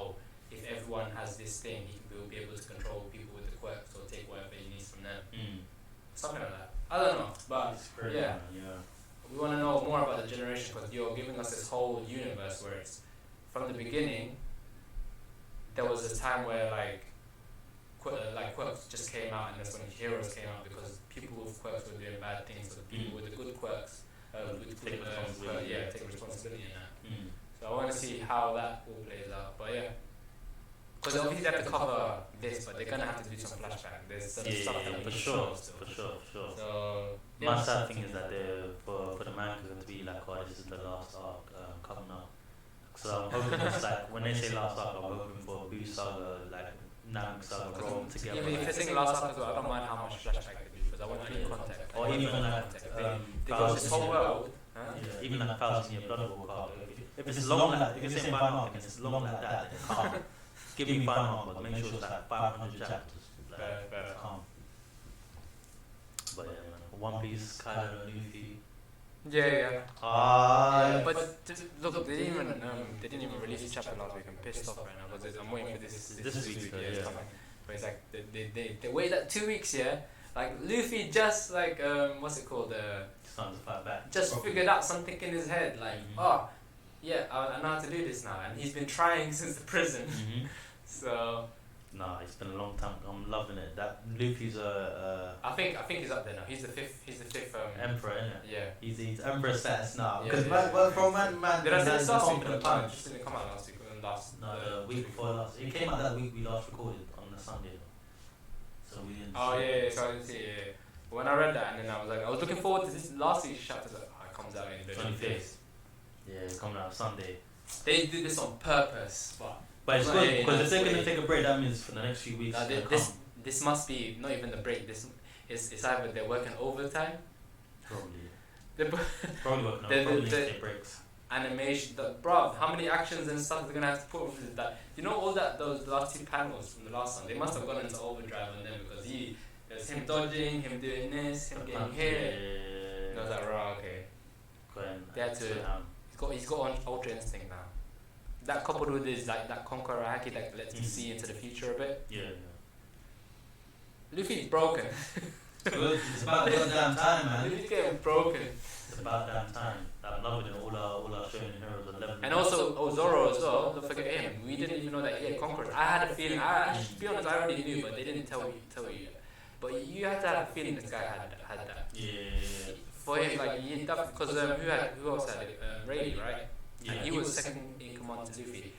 if everyone has this thing, he will be able to control people with the quirks or take whatever he needs from them. Something like that. I don't know, but yeah. We want to know more about the generation because you're giving us this whole universe where it's from the beginning. There was a time where quirks just came out, and that's when heroes came out because people with quirks were doing bad things, so the people with the good quirks take responsibility in that. So I want to see how that all plays out, but yeah. Because obviously they have to cover this, but they're gonna have to do some flashback. There's some stuff that we for still. sure. So my sad thing is that for the manga to be like, this is the last arc coming up. So I'm hoping it's like when they say last arc, I'm hoping for Boo Saga, like Namek Saga, rolling together. Even if it's saying last arc as well, I don't mind how much flashback they do because I want to be context. Or even like because this whole world. Even like 1,000-year Blood Walk arc. If it's long like that, if it's in final arc and it's long like that, then calm. Give me final arc, but make sure it's like 500 chapters. Like, calm. But yeah, man. One Piece, Kylo, Luffy. Yeah. But look, they didn't even release the chapter last week. I'm pissed off right now because I'm waiting for this week. It's coming. But it's like they waited that 2 weeks. Yeah, like Luffy just like what's it called? Time to fight back. Just figured out something in his head. Like yeah, I know how to do this now, and he's been trying since the prison. So. Nah, it's been a long time. I'm loving it. That Luffy's I think he's up there now. He's the fifth. Emperor, isn't it? Yeah. He's Emperor status now. Yeah, Because Did I say this last week? the It punch. just didn't come out last week. No, the week before last. It came out that week we last recorded on the Sunday. So we didn't. Oh yeah. So I didn't see it. But when I read that, and then I was looking forward to this last week's chapter. It comes out in the 25th. Yeah, it's coming out Sunday. they did this on purpose, But it's good because if they're gonna take a break, that means for the next few weeks. This must be not even the break. This it's either they're working overtime. Probably working probably take breaks. Animation, bruv, how many actions and stuff they're gonna have to put with that? You know all those last 2 panels from the last one. They must have gone into overdrive on them because there's him dodging, him doing this, him getting hit. And I was like, right, okay. They had to. He's got Ultra Instinct now. That coupled with his that Conqueror haki that lets you see into the future a bit. Yeah. Luffy's broken. It's about damn time, man. Luffy's getting broken. It's about damn time. I'm loving it. All our shonen heroes are leveling. And also Zoro as well. Don't forget him. We didn't even know that he had Conqueror. I had a feeling. To be honest, I already knew, but they didn't tell you. But you had to have a feeling this guy had that. Yeah. For him, because who else had it? Rayleigh, right? Yeah. And he was second in command to Luffy.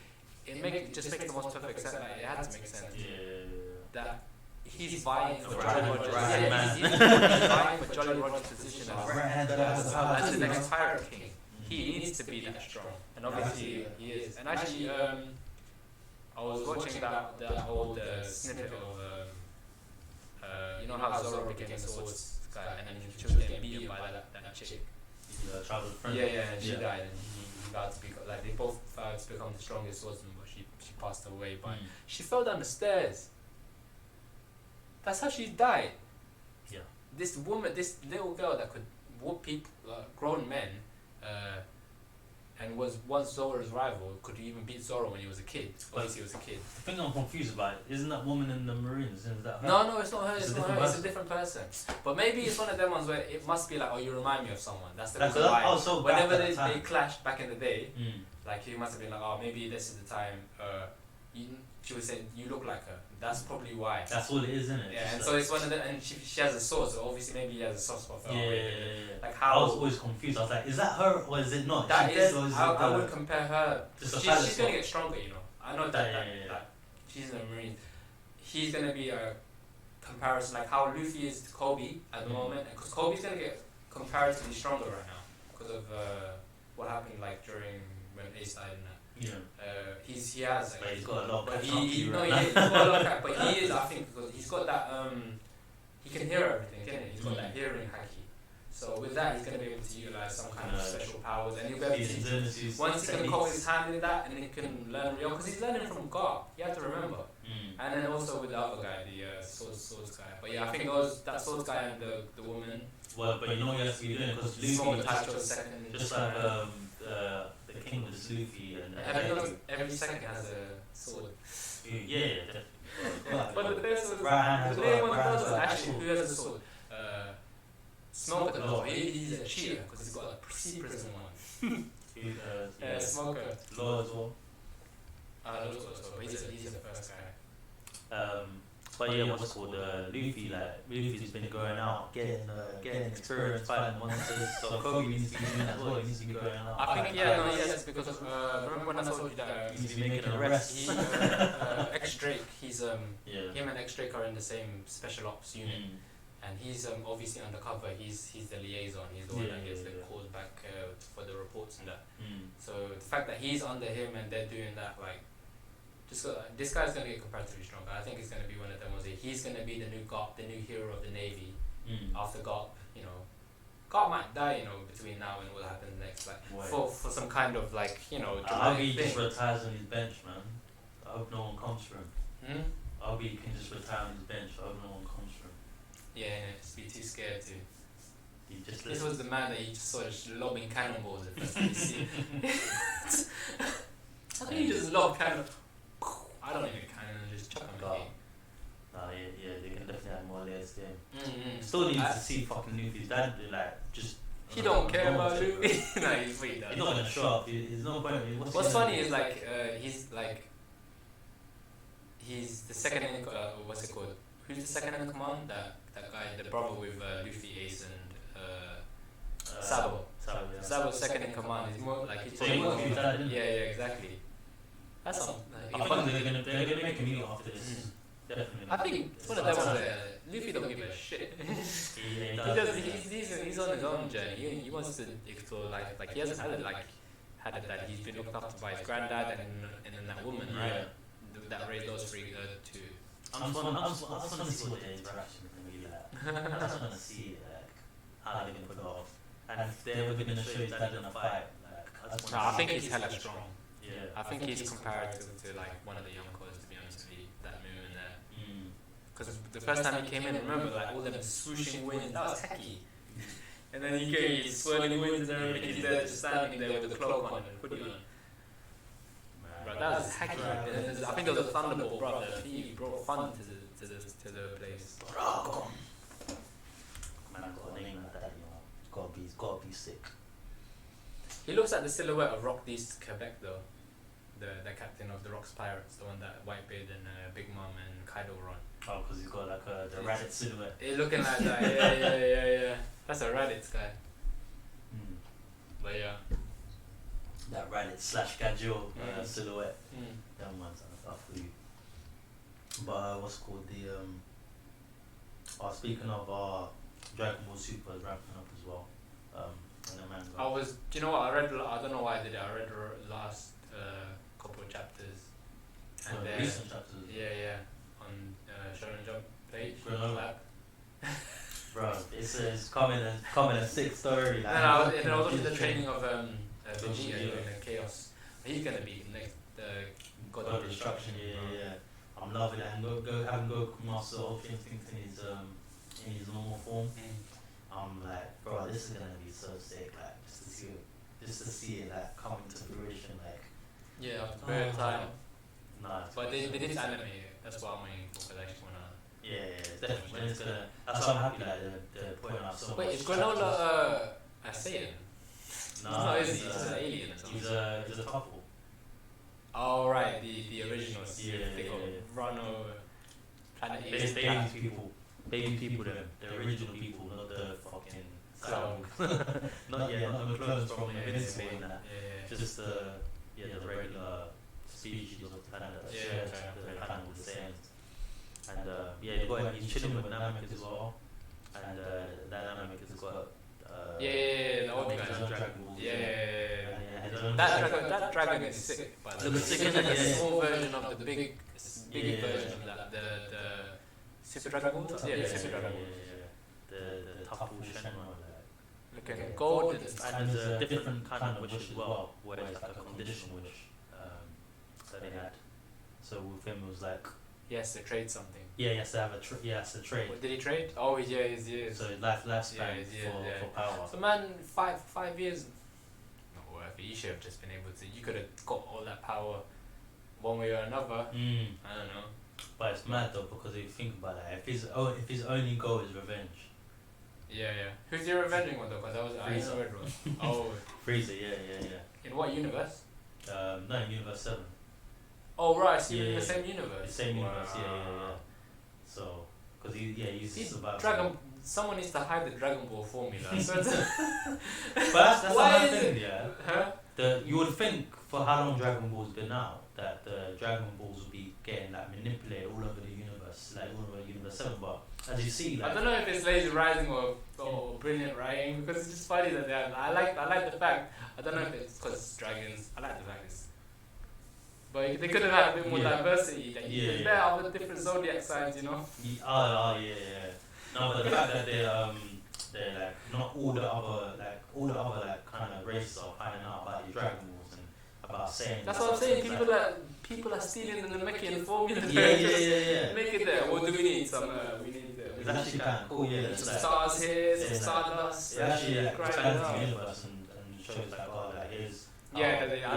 It just makes the most perfect sense. Like, it had to make sense. Yeah. That he's vying for Jolly Roger's. He's vying for Jolly Roger's position as the next Pirate King. He needs to be that strong, and obviously he is. And actually, I was watching that old snippet of you know how Zoro became a swords guy, and then she was getting beaten by that chick. Childhood friend. Yeah, and she died, and he vowed to become they both vowed to become the strongest swordsman, but she passed away by she fell down the stairs. That's how she died. Yeah. This woman, this little girl that could whoop people, grown men, and was once Zoro's rival, could even beat Zoro when he was a kid. Obviously, he was a kid. The thing I'm confused about, isn't that woman in the Marines? Is that her? No, it's not her. It's not her. It's a different person. But maybe it's one of them ones where it must be like, oh, you remind me of someone. That's the reason why. Whenever they clashed back in the day, like he must have been like, oh, maybe this is the time. She was saying, you look like her. That's probably why. That's all it is, isn't it? Yeah, and so it's one of them, and she has a sword, so obviously maybe he has a soft spot for her. Yeah. Like how? I was always confused. I was like, is that her or is it not? That is. I would compare her. She's gonna get stronger, you know. I know that she's in the Marines. He's gonna be a comparison, like how Luffy is to Kobe at the moment, because Kobe's gonna get comparatively stronger right now because of what happened like during when Ace died and that. Yeah. He has. But he's got a lot of he's got a lot of but he is, I think, because he's got that. He can hear everything, can he? He's got that hearing haki. So with that, he's gonna be able to utilize some kind of special powers, and he'll be able to. Once he can cover his hand in that, and he can learn real, because he's learning from God. You have to remember. And then also with the other guy, the swords guy. But yeah, I think that swords guy and the woman. Well, but you know what you have to be doing, because Luffy just like the king with Luffy and every second has a sword. Yeah. But the main one does actually who has a sword. Smoker does. He's a cheater because he's got a sea prison one. Smoker. Law as well. But he's the first guy. But yeah, what's called Luffy? Luffy's been going out, getting experience fighting monsters. So Kobe needs to be doing that as well. He needs to be going out. I think yes, because remember when I told you that he needs to be making arrests. X-Drake, him and X-Drake are in the same special ops unit, and he's obviously undercover. He's the liaison. He's the one that gets the calls back for the reports and that. So the fact that he's under him and they're doing that, like. This guy's gonna get comparatively stronger. I think he's gonna be one of them. He's gonna be the new Garp, the new hero of the Navy. After Garp, Garp might die, between now and what happens next. Like for some kind of I hope he just retires on his bench, man. I hope no one comes for him. I hope he can just retire on his bench. I hope no one comes for him. Yeah, just be too scared to. This was the man that you just saw just lobbing cannonballs at first. You see. I think he just lobbed cannonballs. I don't even just chuck him again. They can definitely have more layers there. Still need to see fucking Luffy's dad, he don't care about Luffy. No, he's free though. He's not gonna show up. There's no point. What's funny is he's the second in what's it called? Who's the second in command? That guy, the brother with Luffy, Ace, and Sabo. Sabo's second in command. He's more like he's yeah, exactly. That's something. I think they're gonna make a meal after this. Definitely. I think it's one of them ones that Luffy don't give a shit. He's on his own journey. He wants to explore life. Like he hasn't had it that he's been looked after by his granddad and then that woman, right? That raised those three, two. I just want to see what their interaction is going to be like. I just want to see like how they're going to put it off. And if they were going to show his dad in a fight, like, I think he's hella strong. Yeah. I think he's comparative to like one of the yonkos, to be honest with you, that moon there. Because the first time he came in, remember, like all them swooshing winds, that was tacky. And then he came, he's swirling winds and everything, he's there just standing there with the cloak on and hoodie on. Bro, that was hacky. I think there was a thunderbolt, bro. He brought fun to the place. Bro, man, I've got a name like that, you know. It's gotta be sick. He looks like the silhouette of Rock East Quebec though. The captain of the Rocks Pirates, the one that Whitebeard and Big Mom and Kaido were on. Oh, because he's got like the Raditz silhouette. It looking like that, yeah. That's a Raditz guy. But yeah. That Raditz / Gadget silhouette. That one's up for you. But what's called speaking of Dragon Ball Super is wrapping up as well. And the manga. Do you know what, I don't know why I did it, I read the last couple of chapters. And then, recent chapters? Yeah, on Shonen Jump page. Bro, it's coming a sick story. Like, and I was watching the training of Vegeta in Chaos. He's gonna be the next God of Destruction. Yeah. I'm loving it. And having Goku master Ultra Instinct in his normal form. I'm like, bro, this is gonna be so sick. Like, just to see it like coming to fruition. Like, yeah, after very time. Nah, but they did animate it. That's what I'm waiting for. Because I actually wanna. Yeah, definitely. When it's gonna. That's why I'm happy that they're putting out so much. Wait, is Granola a Saiyan? No, he's just an alien or something. He's a couple. Oh right, the originals. Yeah. Run over Planet Baby people, the original people, not the fucking clone. not the clones from Invincible and that. Yeah. Just the regular species of the planet that shares the planet with the Saiyans. And he's chilling with Namek as well. And that Namek has got the old guy. That dragon is sick, but the small version of the big version of that, the Super Dragon Ball? Yeah, Super Dragon Ball. The Tapu Shenron. Looking golden. And there's a different kind of wish as well, where it's like a condition wish that they had. So with him it was like... Yes, they trade something. Yeah, he has to have a trade. What, did he trade? Oh, yeah, he's So lifespan for power. So man, 5 years, not worth it. You should have just been able to. You could have got all that power, one way or another. I don't know. But it's mad though, because if you think about it, if his only goal is revenge. Yeah. Who's the revenging one though? Because I know everyone. Oh, Frieza. Yeah. In what universe? No, in Universe 7. Oh right, so you're in the same universe. The same universe, yeah. So, because he's surviving. Someone needs to hide the Dragon Ball formula. But that's another thing, yeah. Huh? You would think for how long Dragon Ball's been out, that the Dragon Balls would be getting like manipulated all over the universe, like all over Universe 7. But as you see, like, I don't know if it's lazy writing or brilliant writing, because it's just funny that I like the fact. I don't know if it's because it's dragons. I like the fact it's. But they could have had a bit more diversity. Like there are other different zodiac signs, you know. Yeah. No, but the fact that they're like not all the other kind of races are finding out about these Dragon Balls and about saying. That's what I'm saying. People are stealing the Namekian formula. Yeah. Make it there. What do we need? It's actually kind of cool. Yeah. Some stars here, some stardust. It actually expands the universe and shows like here's. I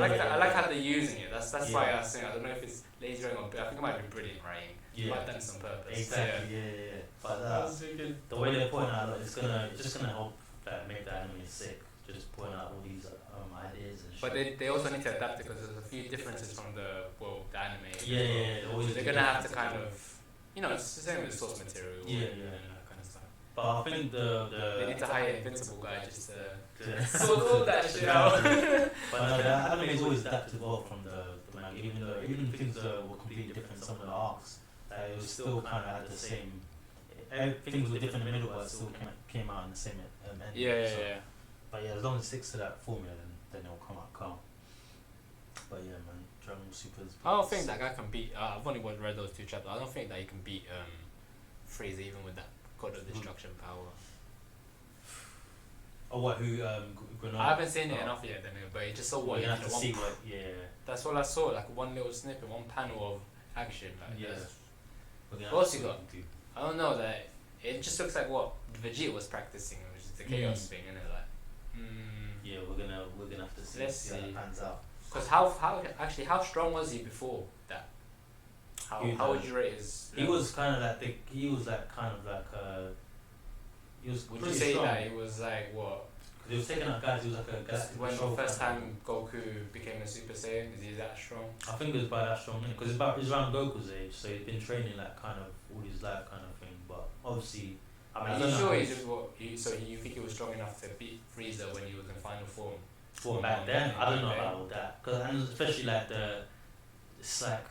like how they're using it. That's why I was saying I don't know if it's lazy writing or I think it might be brilliant writing. It might have done some purpose. Exactly. Yeah. But the way they're pointing out, it's just gonna help make the anime sick. Just point out all these ideas and shit. But they also need to adapt it because there's a few differences from the anime. Yeah. They're gonna have to kind of, it's the same with source material. Yeah. And that kind of stuff. But I think they need to hire Invincible guy just to sort all that shit out. But no, the anime is always adapted well from the manga, even things were completely different. Some of the arcs, it was still kind of had the same. Things were different in the middle, but it still came out in the same ending. Yeah. But as long as it sticks to that formula, then it'll come out calm. But yeah, man, Dragon Ball Super is. I don't think that guy can beat. I've only read those 2 chapters. I don't think that he can beat Frieza even with that God of Destruction power. Oh, what? Who? Granada? I haven't seen it enough yet, but it just saw what. You have to see what. Yeah. That's all I saw. Like one little snippet, one panel of action. Like Yeah. What else you got? I don't know. That it just looks like what Vegeta was practicing, which is the chaos thing, isn't it? Like. Yeah, we're gonna have to see. Let's see how see. it pans out. Because how strong was he before that? How would you rate his? He was kind of like he was like kind of like he was. Would you say strong. that he was like what? He was taking out guys. He was like a guy. When the first time Goku became a Super Saiyan, is he that strong? I think it was by that strong because it's around Goku's age, so he's been training like kind of all his life kind of thing. But obviously, I mean, I don't know. So you think he was strong enough to beat Frieza when he was in final form? Well, back then, I don't know about all that, and especially like it's like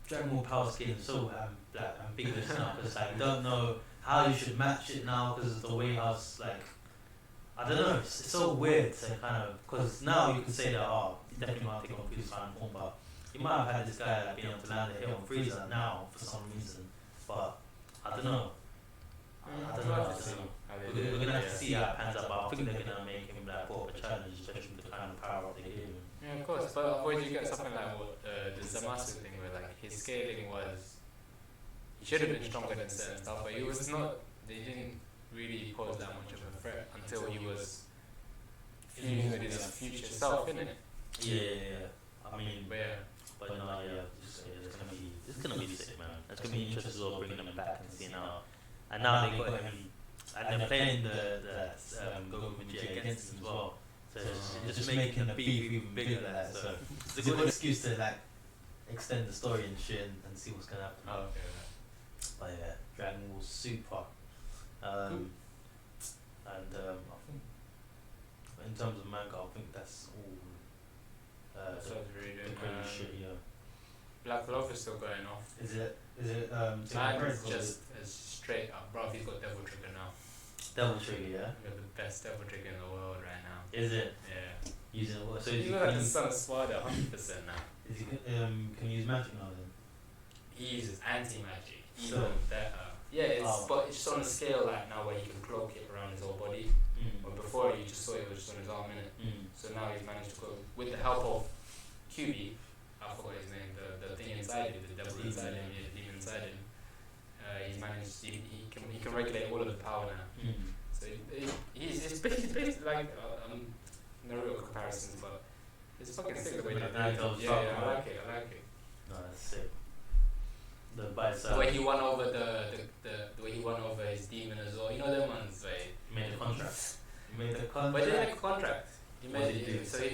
Dragon Ball Power Scaling is so like ambiguous now because like you don't know how you should match it now because of the way I was like. I don't know, it's so weird to kind of, because now you can say that, you definitely might take on Frieza's final form, but you might have had this guy like being able to land a hit on Frieza now for some reason, but I don't know. I don't know. We're going to have to see how it pans out, but I think they're going to make him like put up a challenge, especially with the kind of power up they gave him. Yeah, of course, but where did you get something like what the XZamasux thing where like his scaling was, he should have been stronger than certain stuff, but he was not, they didn't really pose that much of a threat until he was fusing with his future self, innit? Yeah. I mean, but no, it's gonna be sick, man. It's gonna be interesting as well bringing them back and seeing how. And now they got him, and they're playing the Goku Vegeta against him as well. So it's just making the beef even bigger than that. So it's a good excuse to like extend the story and shit and see what's gonna happen. Oh, okay. But yeah, Dragon Ball Super. And I think in terms of manga, I think that's all. So it's really the good. crazy shit, yeah. Black Clover's still going off. Is it? Mine's just as straight up, bro. He's got Devil Trigger now. Devil Trigger, yeah. He's got the best Devil Trigger in the world right now. Is it? Yeah. Using what? So he's like the son of Spider, 100% now. Is he? Can you use magic now then? He uses anti-magic, even So- better. Yeah, but it's just on a scale like now where he can cloak it around his whole body. But before you just saw it was just on his arm, innit? So now he's managed to go with the help of QB. I forgot his name. The thing inside him, the devil inside him, the demon inside him. He's managed. He can regulate all of the power now. So it's basically like no real comparisons, but it's fucking sick the way they do it. Yeah, I like it. No, that's sick. The way he won over the way he won over his demon as well. You know them ones where he made the contract. He made the contract. But he didn't make a contract. He made it. So he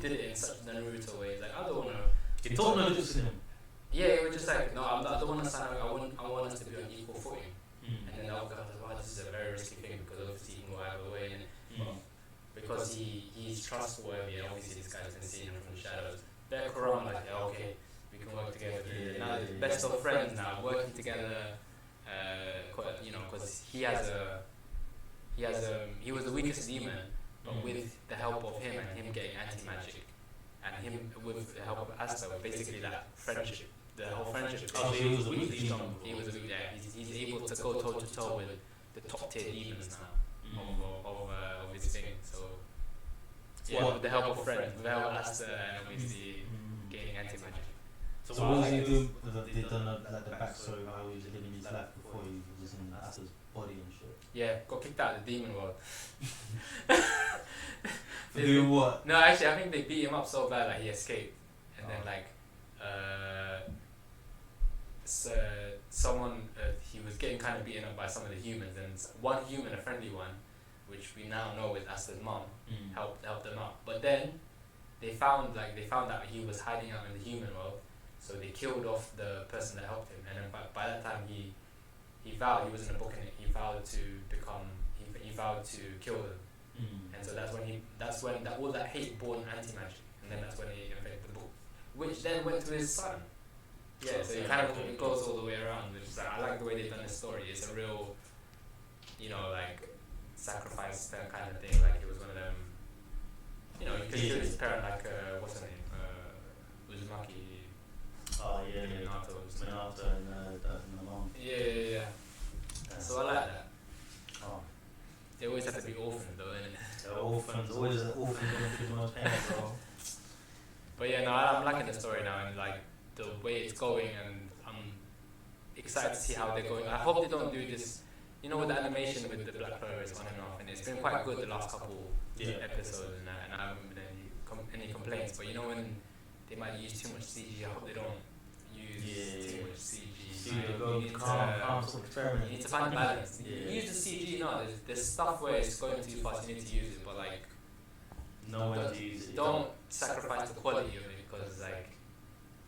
did it in such a Naruto way. He's like, I don't wanna. He told Naruto to him. Yeah, he was just like, no, I don't wanna sign. I want us to be on equal footing. And then the other guy was like, wow, this is a very risky thing because obviously he can go either way. And because he's trustworthy, and obviously this guy's been seeing him from the shadows. They're around like, yeah, okay. We can work together. Now they're best of friends now, working together. Because he was the weakest demon, but with the help of him and him getting anti-magic, and him with the help of Asta, basically that friendship, the whole friendship. Oh, so he was the weakest demon. He was he's able to go toe to toe with the top tier demons now of his thing. So yeah, with the help of friends, with the help of Asta, and obviously gaining anti-magic. So what was he doing? They done like the backstory of how he was living his life before he was in Asta's body and shit. Yeah, got kicked out of the demon world. For doing what? No, actually, I think they beat him up so bad that he escaped, and then like, someone he was getting kind of beaten up by some of the humans, and one human, a friendly one, which we now know is Asta's mom, helped them out. But then they found out he was hiding out in the human world. So they killed off the person that helped him, and then by that time he vowed, he was in a book in it, he vowed to kill them. And so that's when all that hate born anti-magic, and then that's when he invented the book, which then went to his son. Yeah, so it goes all the way around. Which is like, I like the way they've done the story. It's a real, like sacrifice kind of thing. Like it was one of them. You could shoot his parent like what's her name? orphans, always an orphan going through the most pain, bro. But yeah, no, I'm liking the story now and like the way it's going, and I'm excited to see how they're going. I hope they don't do this. You know, with the animation with the Black Clover is on and off, and it's been quite good the last couple episodes, and I haven't been any complaints. But you know, when they might use too much CG, I hope they don't use too much CG. You need to find a balance. Use the CG. No, there's stuff where it's going too fast. You need to use it, but like, don't sacrifice the quality of it, because like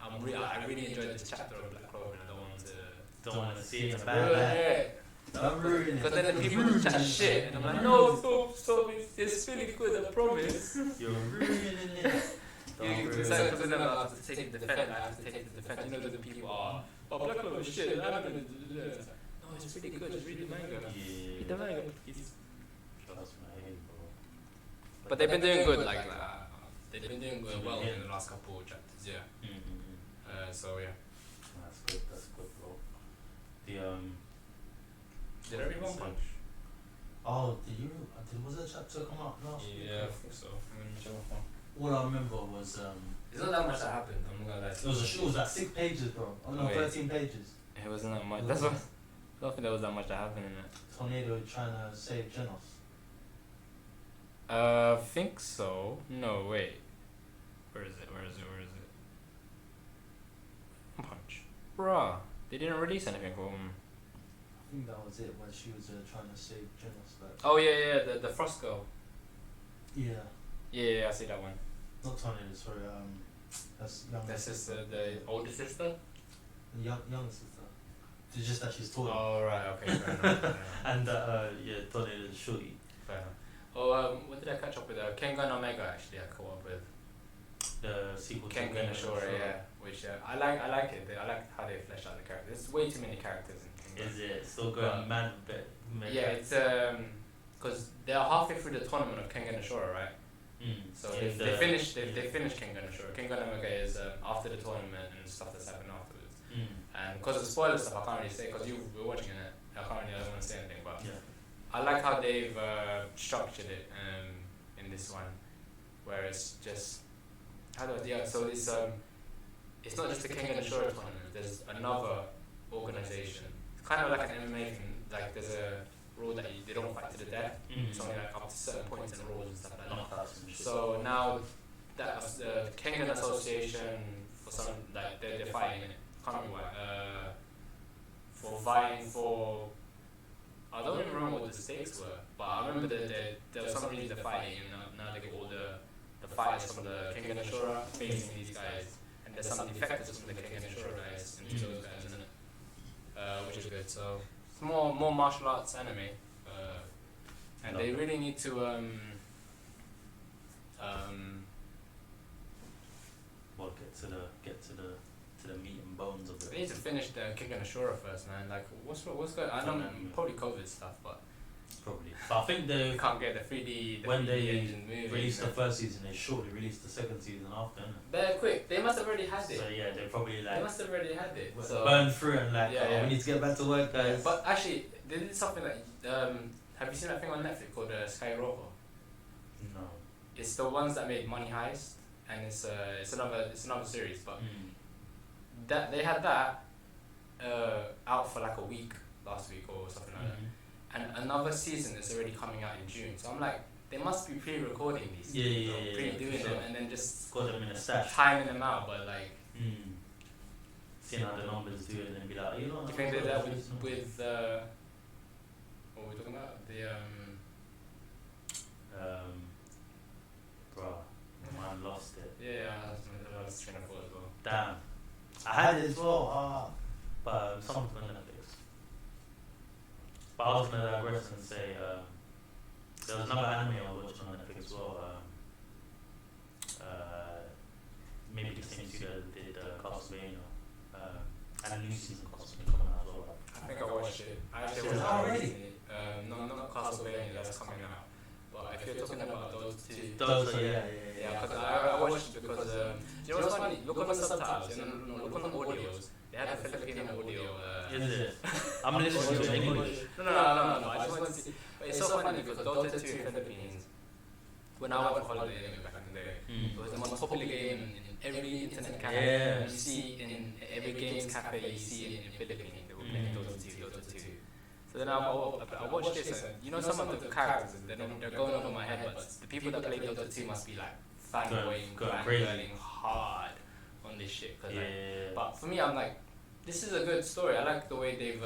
I really enjoyed this chapter of Black Clover, and I don't want to see it in a bad light. I'm ruining it. Because then the people chat shit, and I'm like, no, stop, it's really good, I promise. You're ruining it. Because then I have to take the defense, You know, the people are, Black Clover is shit, no, it's really good, it's really manga. Read the manga, please. But they've been doing good, like that. They've been doing well in the last couple of chapters, yeah. So yeah. That's good, bro. Did I read One Punch? Oh, was that chapter come out last week? Yeah, I think so. All I remember was it's not that much that happened, I'm not gonna lie. It was like 6 pages, bro. Oh no, 13 pages. It wasn't that much. That's what. I don't think there was that much that happened in it. Tornado trying to save Genos. Think so. No, wait. Where is it? One Punch. Bruh. They didn't release anything for him. I think that was it, when she was trying to save Genos. Like. Oh yeah, the Frost girl. Yeah. Yeah, I see that one. Not Tornado, sorry. That's younger. The sister, the older sister. The younger sister. It's just that she's taller. Oh right, okay, fair enough. And Tornado is shorty. Fair enough. Oh, what did I catch up with? Kengan Omega actually I caught up with. The sequel to Kengan Ashura, yeah. Which I like it. I like how they flesh out the characters. There's way too many characters in Kengan. Is it still going mad? Yeah, it's because they're halfway through the tournament of Kengan Ashura, right? So they finished Kengan Ashura. Kengan Omega is after the tournament and stuff that's happened afterwards. And because of the spoiler stuff, I can't really say, because you were watching it. I don't want to say anything, but I like how they've structured it in this one, where it's just so this it's not just the Kengan Ashura tournament. There's another organization. It's kind of like an MMA thing. Like there's a rule that they don't fight to the death. It's only like up to certain points and rules and stuff like that. So now that the Kengan Association, for some like they're fighting in it. Can't remember why. For vying for, I don't even remember what the stakes were, but I remember that there was some reason they're fighting, and now they got all the fighters from the Kengan Ashura facing these guys, and there's some defectors from the Kengan Ashura guys and those guys, isn't it? Which is good. So it's more martial arts anime, and they really need to get to the meat and bones of it. They need to finish the Kengan Ashura first, man. Like what's going? I know probably COVID stuff, but. Probably. But I think they can't get the 3D when they engine moving, released the first season, they shortly released the second season after. They're quick. They must have already had it. So yeah, they probably They must have already had it. So burned through and we need to get back to work, guys. But actually, they did something like have you seen that thing on Netflix called Sky Rover? No. It's the ones that made Money Heist, and it's another series, but that they had that out for like a week last week or something like that. And another season is already coming out in June. So I'm like, they must be pre-recording these. Pre-doing them and then just got them in a stash. Timing them out, but like. Seeing how the numbers do it and then be like, you know. You think they did that with what were we talking about? Bro, man lost it. Yeah, I was train of thought as well. Damn. I had it as well, but something on Netflix. But I was going to digress and say, there was another anime I watched on Netflix as well, maybe the same studio that did Castlevania, and a new season of Castlevania coming out as well. I think I watched it. I actually watched it already. No, not Castlevania, that's coming out. But if you're talking about those two. Yeah, because I watched it because, you know what's funny? Look on the subtitles, look on the audios. They had a Filipino audio. Is it? I'm listening to English. No. I just want to see. But it's so funny because those are two Philippines. when I went for holiday anyway, back in the day, it was the most popular game in every internet cafe. You see in every games cafe, you see in Philippines, they were playing Dota 2, Dota 2. So then I watched this, and you know some of the characters, they're going over my head, but the people that play Dota 2 must be like fanboying, fangirling hard on this shit. But for me, I'm like, this is a good story. I like the way they've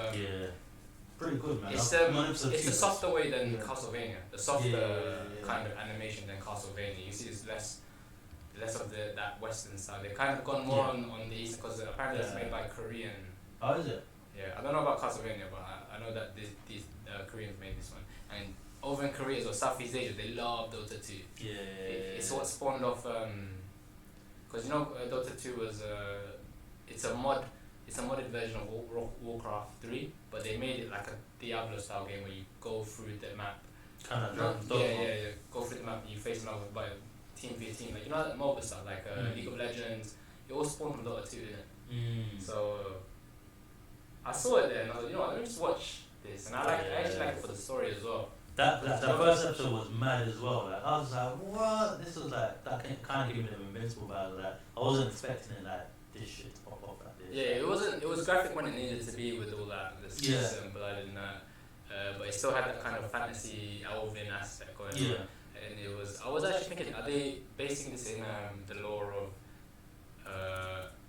pretty good, man. It's a softer way than Castlevania. The softer kind of animation than Castlevania. You see, it's less of that Western style. They've kind of gone more on the East, because apparently it's made by Korean. Oh, is it? Yeah, I don't know about Castlevania, but I know that these Koreans made this one. And over in Korea or Southeast Asia, they love Dota 2. It's what spawned off. Because you know, Dota 2 was it's a modded version of Warcraft 3, but they made it like a Diablo style game where you go through the map. Go through the map and you face another by team via team. Like, you know that MOBA stuff, like League of Legends. It all spawned from Dota 2, innit? So I saw it there and I was like, you know what, let me just watch this. And I actually like it for the story as well. That first episode was mad as well. Like, I was like, what? This was like, that kind of gave me an invincible vibe. Like, I wasn't expecting it like this shit to pop off like this. Yeah, it was graphic when it needed to be with all that, the season and blood and that. But it still had that kind of fantasy elven aspect going on. And I was actually thinking, are they basing this in the lore of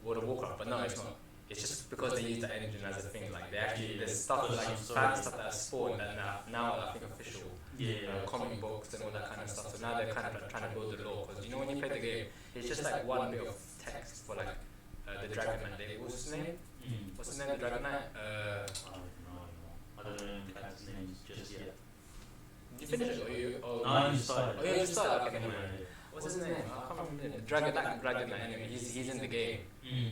World of Warcraft? But no, it's not. It's just because they use that engine as a thing. Like, they actually, there's stuff like fan stuff that spawned that now I think official. Comic books and all that kind of stuff. So now they're kind of like trying to build the lore. Because you know, when you play the game, it's just like one bit of text for like the Dragon Knight. What's his name? What's his name? The Dragon Knight? I don't know the character's names just yet. Did you finish it? No, I just started. Oh, you just started? Okay, never mind. What's his name? I can't remember his name. Dragon Knight, anyway. He's in the game.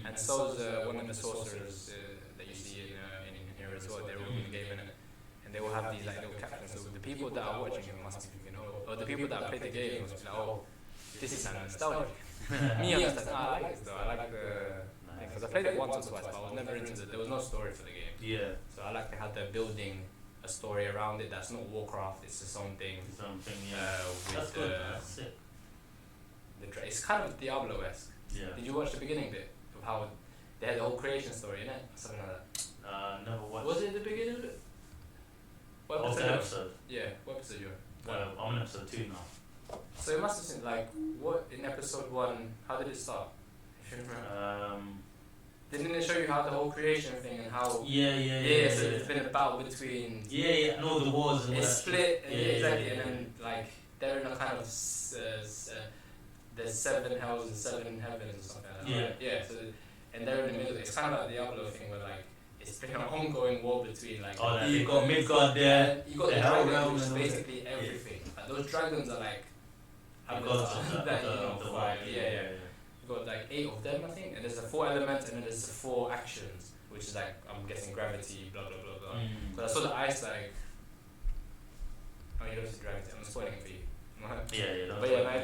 And so is one of the sorcerers that you see in here as well. They're all in the game, and they will have these like little captions. So the people that are watching it must be thinking, or the people that play the game must be like, oh, this is nostalgic. Me, I'm just like, I like this though. I like the thing. Because I played it once or twice, but I was never into it. There was no story for the game. So I like how they're building a story around it that's not Warcraft, it's its own thing. That's good. That's it. It's kind of Diablo-esque. Did you watch the beginning bit of how they had the whole creation story in it? Something like that. Never watched. Was it the beginning of it? What episode? Yeah, what episode you were? I'm on episode 2 now. So it must have been like, what in episode 1, how did it start? If you remember. Didn't it show you how the whole creation thing and how... Yeah, so it's been a battle between... and all the wars and it's split, exactly, and then like, they're in a kind of... there's 7 hells and 7 heavens or something like that. So, and they're in the middle. It's kind of like the Diablo thing where like, it's been an ongoing war between like... you've got Midgard there, you got the dragon, which is basically everything. Like, those dragons are like... You've got like 8 of them, I think, and there's the 4 elements, and then there's the 4 actions, which is like, I'm guessing gravity, blah blah blah blah. But I saw the ice like, you don't see gravity. I'm spoiling it for you. But yeah,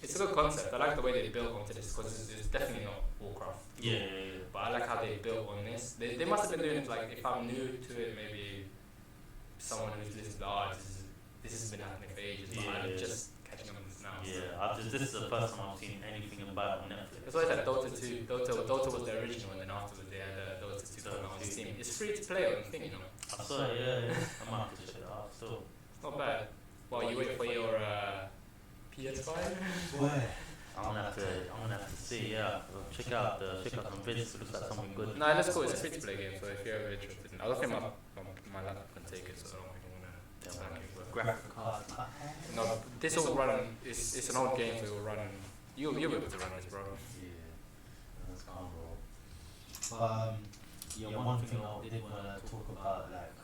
it's a good concept. I like the way they built onto this because it's definitely not Warcraft. But I like how they built on this. They must have been doing it like, if I'm new to it, maybe someone who's listening, this has been happening for ages, but I'm just catching up on this now. This is the first time I've seen anything about it on Netflix. It's always like Dota 2. Dota was the original, and then afterwards they had Dota 2 coming out on Steam. It's free to play on the thing, you know. I saw it, I might have to check it out still. It's not bad. Well, you wait for your PS5? I'm gonna have to see, check out some videos, looks like something good. No, that's cool, it's a free to play game, so if you're ever interested I don't think my laptop can take it, so I don't think I'm gonna graphic card. No, this will run on, it's an old game, so it will run on, you'll be able to run this, bro. That's calm, bro. One thing I did want to talk about, like,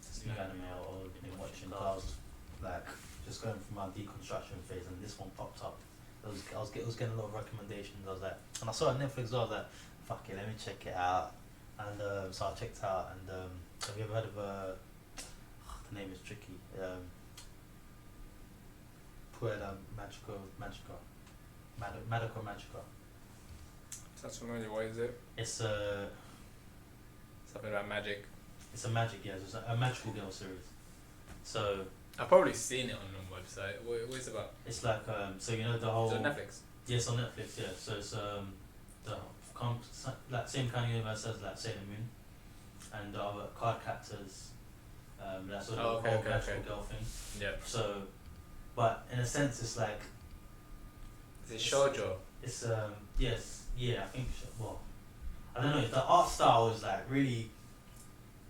this new anime I've been watching, I was like, just going through my deconstruction phase, and this one popped up. I was getting a lot of recommendations. I was like, and I saw it on Netflix. So I was like, fuck it, let me check it out. And so I checked it out. And have you ever heard of the name is tricky? Puella Madoka Magica. Sounds familiar. What is it? It's something about magic. It's a magic, it's a magical girl series. So I've probably seen it on the website. What is it about? It's like so you know the whole. Is it on Netflix? Yes, on Netflix. Yeah. So it's the like same kind of universe as like Sailor Moon, and the other card captors. That's sort of the whole magical girl thing. Yeah. So, but in a sense, it's like. Is it shoujo? It's yes, yeah, I think well, I don't know. The art style is like really,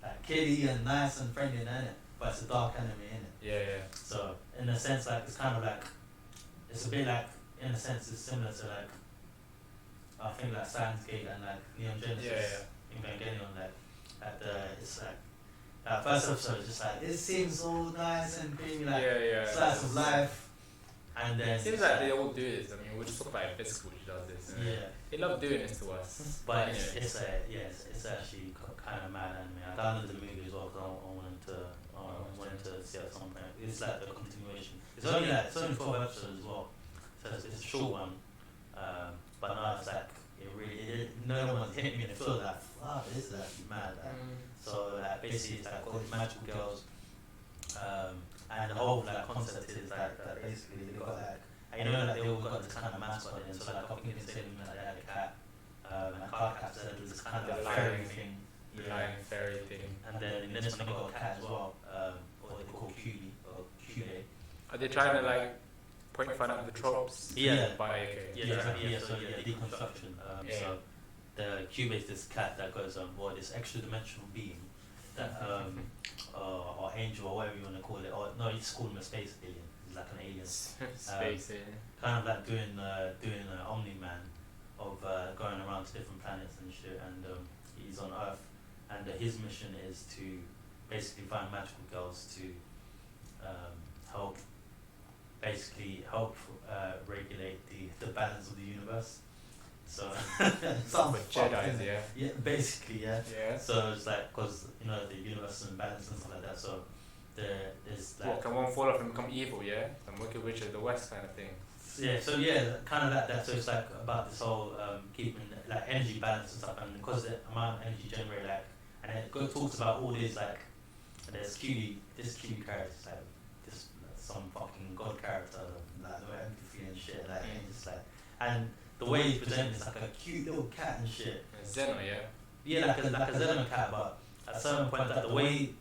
like kiddie and nice and friendly, innit? But it's a dark anime, innit? Yeah. So in a sense, like it's kind of like, it's a bit like, in a sense, it's similar to like, I think like Science Gate and like Neon Genesis, Evangelion, like it's like. First episode is just like it seems so nice and creamy, like slice of life, and then it seems like they all do this. I mean, we'll just talk about it physical, which does this. Yeah, they love doing this to us. but it's actually kind of mad anime. I downloaded the movie as well because I wanted to see it at some point. It's like the continuation. It's only 12 episodes as well, so it's a short one. But now it's like no one's hit me in the field like, wow, this is actually mad. So like basically it's like all these magical girls, and the whole like concept is like that basically they got like, and you know like they all got this kind of mascot in. So like I think in Sailor Moon like they had a cat, and card captors had this kind of like fairy thing, flying fairy thing. And then in this one they got a cat as well, what they call Cutie or Cute. Are they trying to like point fun at the tropes? Yeah. So Deconstruction. So the Cube is this cat that goes on board this extra dimensional being that or angel or whatever you want to call it, or no, you just call him a space alien. He's like an alien. Space alien. Kind of like doing an Omni-Man of going around to different planets and shit, and he's on Earth, and his mission is to basically find magical girls to help regulate the balance of the universe. So some Jedi's, yeah, basically, yeah. Yeah. So it's like, because you know the universe is in balance and stuff like that. So there's like. What, can one fall off and become evil? Yeah, and Wicked Witch of the West kind of thing. Yeah. So kind of like that. So it's like about this whole keeping like energy balance and stuff, and because the amount of energy generated, like, and it talks about all these like, this cutie character, like this some fucking god character, like no empathy and shit, like and just like and. The way he's presented is like a cute little cat and shit. Zeno, yeah? Yeah, like a Zeno cat, but at a certain point, like the way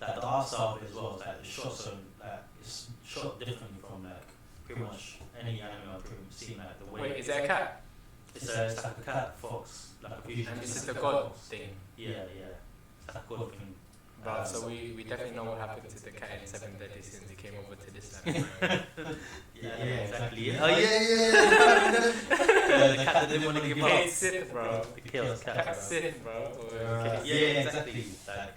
like the art style of it as well, like the shots are it's shot differently from like pretty much any anime I've pretty much seen. Like the way. Wait, is it a cat? It's like a cat, fox, like a fusion. And this is the god thing. Yeah. It's like a god thing. Right, so we definitely know what happened to the cat in 730 since he came over to this land. Yeah, exactly. Yeah. Oh yeah. The cat that didn't want to give up. Sith, bro. The chaos cat. Cat Sith, bro. Yeah, exactly. Like,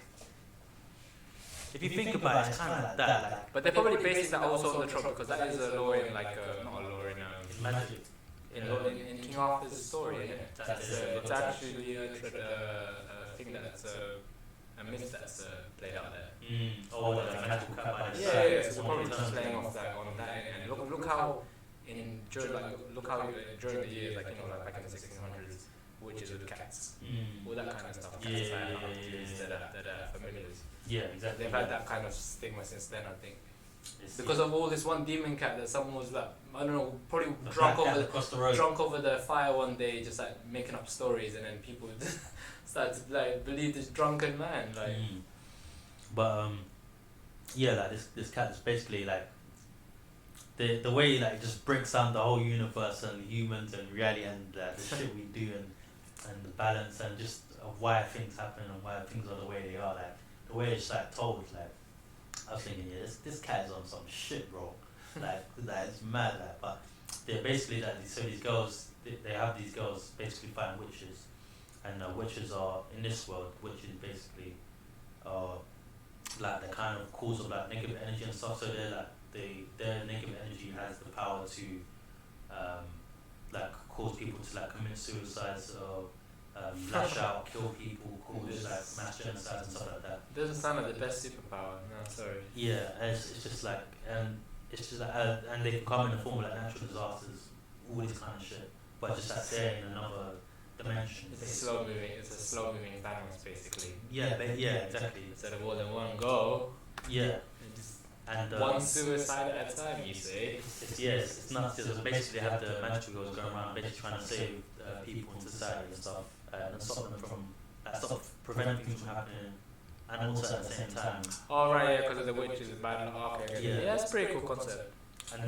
if you think about it, it's kind of like that. Like, but they're probably basing that also on the trope because that is a lore in like not a lore in magic. In King Arthur's story, isn't it? It's actually a thing that's a myth that's played out there. Oh, the magical cat by the side. So probably just playing off that on that, and look how during the years, like like back in the 1600s, witches with cats, all that kind of stuff. Cats that are familiars. Yeah, exactly. They've had that kind of stigma since then, I think. Because of all this one demon cat that someone was like, I don't know, probably drunk over the fire one day, just like making up stories, and then people started to like believe this drunken man, like. But yeah, like this cat is basically like the way like it just breaks down the whole universe and humans and reality and the shit we do and the balance and just of why things happen and why things are the way they are. Like the way it's like told, like I was thinking, yeah, this cat is on some shit, bro. like it's mad, like. But they're basically like so these girls, they have these girls basically fighting witches, and witches are in this world, witches basically like the kind of cause of like negative energy and stuff. So they're like their negative energy has the power to like cause people to like commit suicides or lash out, kill people, cause like mass genocide and stuff like that. Doesn't sound like the best superpower. No, sorry. Yeah, it's just like and they can come in the form of like natural disasters, all this kind of shit. But just like they're in another dimension. It's a slow moving Thanos basically. Yeah, exactly. Instead of more than one go, Yeah, Just and one suicide at a time, you say? it's nuts. So basically, they have the magical girls going around basically trying to save people in society and stuff, and stop them from, stop preventing things from happening, and also at the same time. Oh right, yeah, because of the witches and bad. Okay, Yeah. yeah, that's a pretty cool concept. And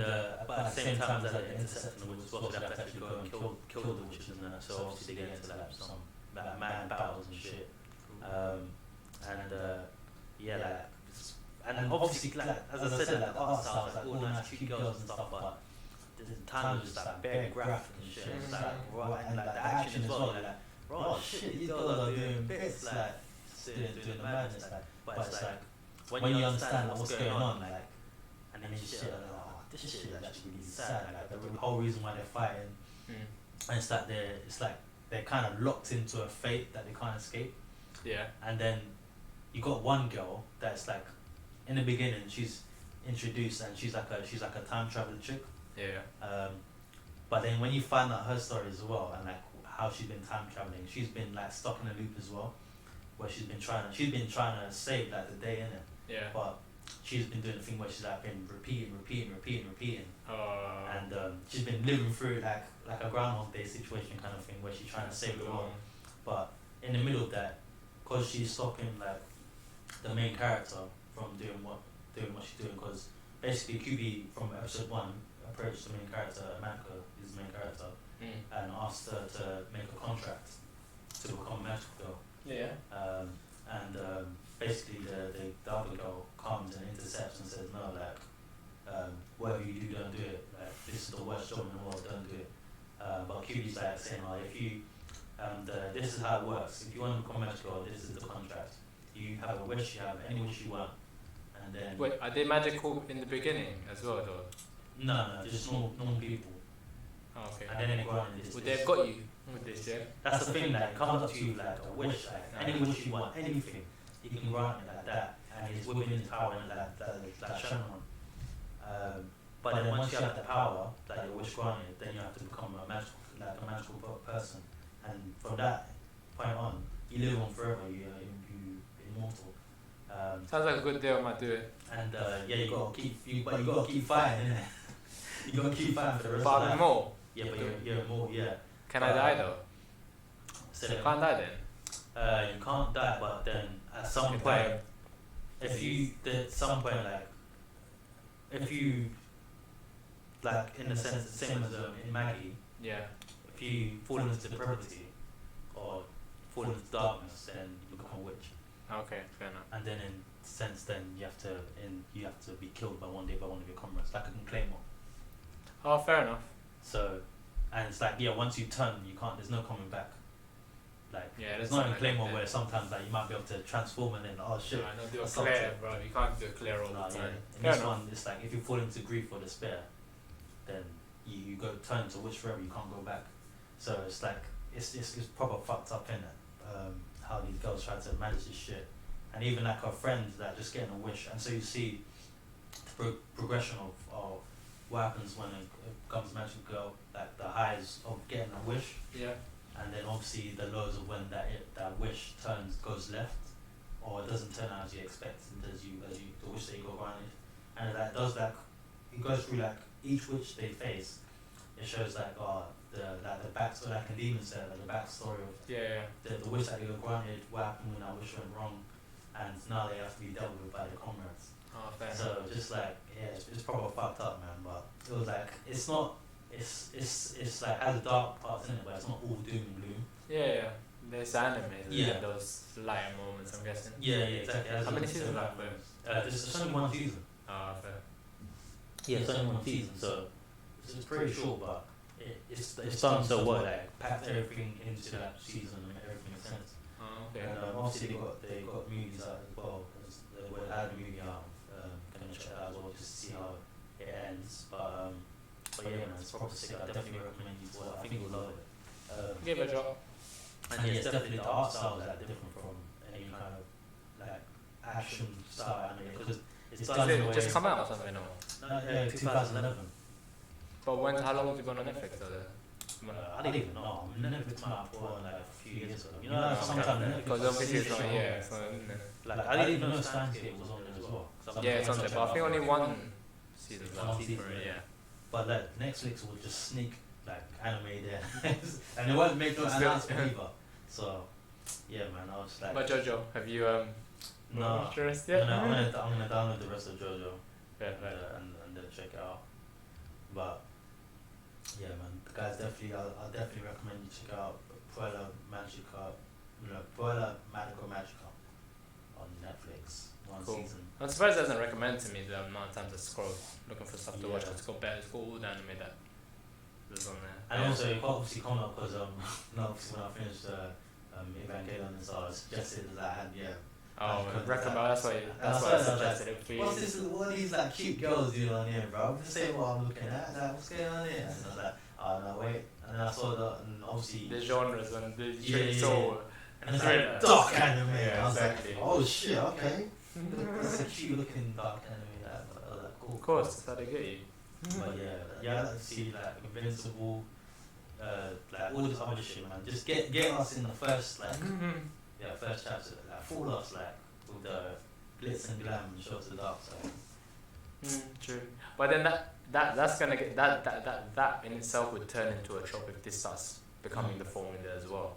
but at the same time, that they're intercepting the witches as well, so they have to actually go and kill the witches and that. So obviously they get into like some mad battles and shit. And yeah, like, and obviously, like, as I said, like the art style is like all nice, cute girls and stuff, but the time is just like bare graphic and shit. It's like, right, and like the action as well, like, right, shit, these girls are doing bits, like doing the madness, like, but it's like when you understand like, what's going on, like, and then shit, like, oh, this shit is actually really sad, like the whole reason why they're fighting, and it's like they're kind of locked into a fate that they can't escape. Yeah. And then you got one girl that's like, in the beginning she's introduced and she's like a time traveling chick. Yeah. But then when you find out her story as well and like how she's been time traveling, she's been like stuck in a loop as well, where she's been trying to save like the day in it. Yeah. But she's been doing the thing where she's like been repeating. And she's been living through like a Groundhog Day situation kind of thing where she's trying to save the world. But in the middle of that, because she's stopping like the main character from doing what she's doing, because basically QB from episode 1 approached the main character, Manka is the main character, and asked her to make a contract to become a magical girl. Yeah. And basically the other girl comes and intercepts and says, no, like, whatever you do, don't do it. Like, this is the worst job in the world, don't do it. But QB's like saying, like, if you, this is how it works. If you want to become a magical girl, this is the contract. You have a wish, you have any wish you want. And then... Wait, are they magical in the beginning as well, though? No, just normal people. Oh, okay. And then they go on this. Would they have got you with this, yeah? That's the thing, like, it comes up to you like a wish, like, any wish you want, anything, you can grant it like that, and it's within his power and like shown on. But then once you have the power, like your wish granted, then you have to become a magical person, and from that point on, you live on forever, you're immortal. Sounds like a good deal, I might do it. And yeah, you gotta keep fighting, innit? You gotta keep fighting for the rest But of I'm life. more. Yeah, but you're immortal, yeah. Can I die though? So You can't die then? you can't die, but then at some point, if you like in the sense the same as in Maggie, Yeah. if you fall into depravity or fall into darkness, then you become a witch, Okay, fair enough. and then in sense then you have to be killed by one of your comrades, like a claymore. Oh, fair enough. So, and it's like, yeah, once you turn, you can't. There's no coming back. Like, Yeah, it's that's not in like Claymore that. where sometimes like you might be able to transform and then oh shit. I know do a that's not clear, true. bro. You can't do a clear all Nah, the yeah. time. In Fair this enough. one, it's like if you fall into grief or despair, then you go turn to wish forever. You can't go back. So it's like it's proper fucked up, innit? How these girls try to manage this shit, and even like her friends that just getting a wish, and so you see the progression of what happens when it becomes a magical girl, like the highs of getting a wish, Yeah. and then obviously the lows of when that wish goes left, or it doesn't turn out as you expect, and as you the wish that you got granted, and that does like it goes through like each wish they face. It shows like the backstory, like a demon said, like the backstory of Yeah. the wish that you got granted, what happened when that wish went wrong, and now they have to be dealt with by the comrades. Oh, fair enough. So just like it's proper fucked up, man. But it was like it's like has dark parts in it, but it's not all doom and gloom. Yeah. There's anime. Yeah. Those lighter moments, I'm guessing. Yeah, exactly. How many seasons are there? There's only one season. Oh, fair. Yeah, it's only one season, so it's pretty short, but it's done so well. Like packed everything into that season and made everything make sense. Oh, okay. And obviously they got movies out as well. They had a movie out. Gonna check that as well just to see how it ends. But yeah, man, it's proper sick. I definitely recommend you to watch. I think you'll love it. Give it a shot. And yeah, it's definitely the art style is like different from any kind of like action style anime because it's done Did in a it way. just come out or something? Or? No, 2011. But how long has it been on Netflix? Or I didn't even know. I mean, Netflix might have put on like a few years ago. You know, like, sometimes Netflix because obviously it's not here. So, like I didn't even know Stanskate was on there as well. yeah, it's on there, but I think only one season left season, for it. Yeah. But like Netflix would just sneak like anime there, and they won't make no announcement either. So yeah, man, I was like. But JoJo, have you No, watched the rest yet? no, I'm gonna download the rest of JoJo Yeah, right. and then check it out. But yeah, man, guys, definitely, I'll definitely recommend you check out Puella Madoka Magica on Netflix. One Cool. season. I'm surprised it doesn't recommend to me the amount of times I scroll looking for stuff to watch. It's got all the anime that was on there. And also, it obviously come up because obviously when I finished Evangelion, and so I suggested that I had Oh, recommend. That's why I suggested it for you. What's this? What are these like cute girls doing on here, bro? Just say what I'm looking at. Like, what's going on here? And I was like, oh no, wait. And then I saw and obviously The genres and the yeah. And it's very like dark anime. Yeah, I was exactly. like, oh shit, okay. It's a cute looking dark anime. I was like, cool. Of course, that's how they get you. But yeah, I like to see like Invincible, like all this other shit, man. Just get us in the first first chapter, like fool us like with the glitz and glam and show to the dark side. True. But then that's gonna get that in itself would turn into a trope if this starts becoming the formula as well.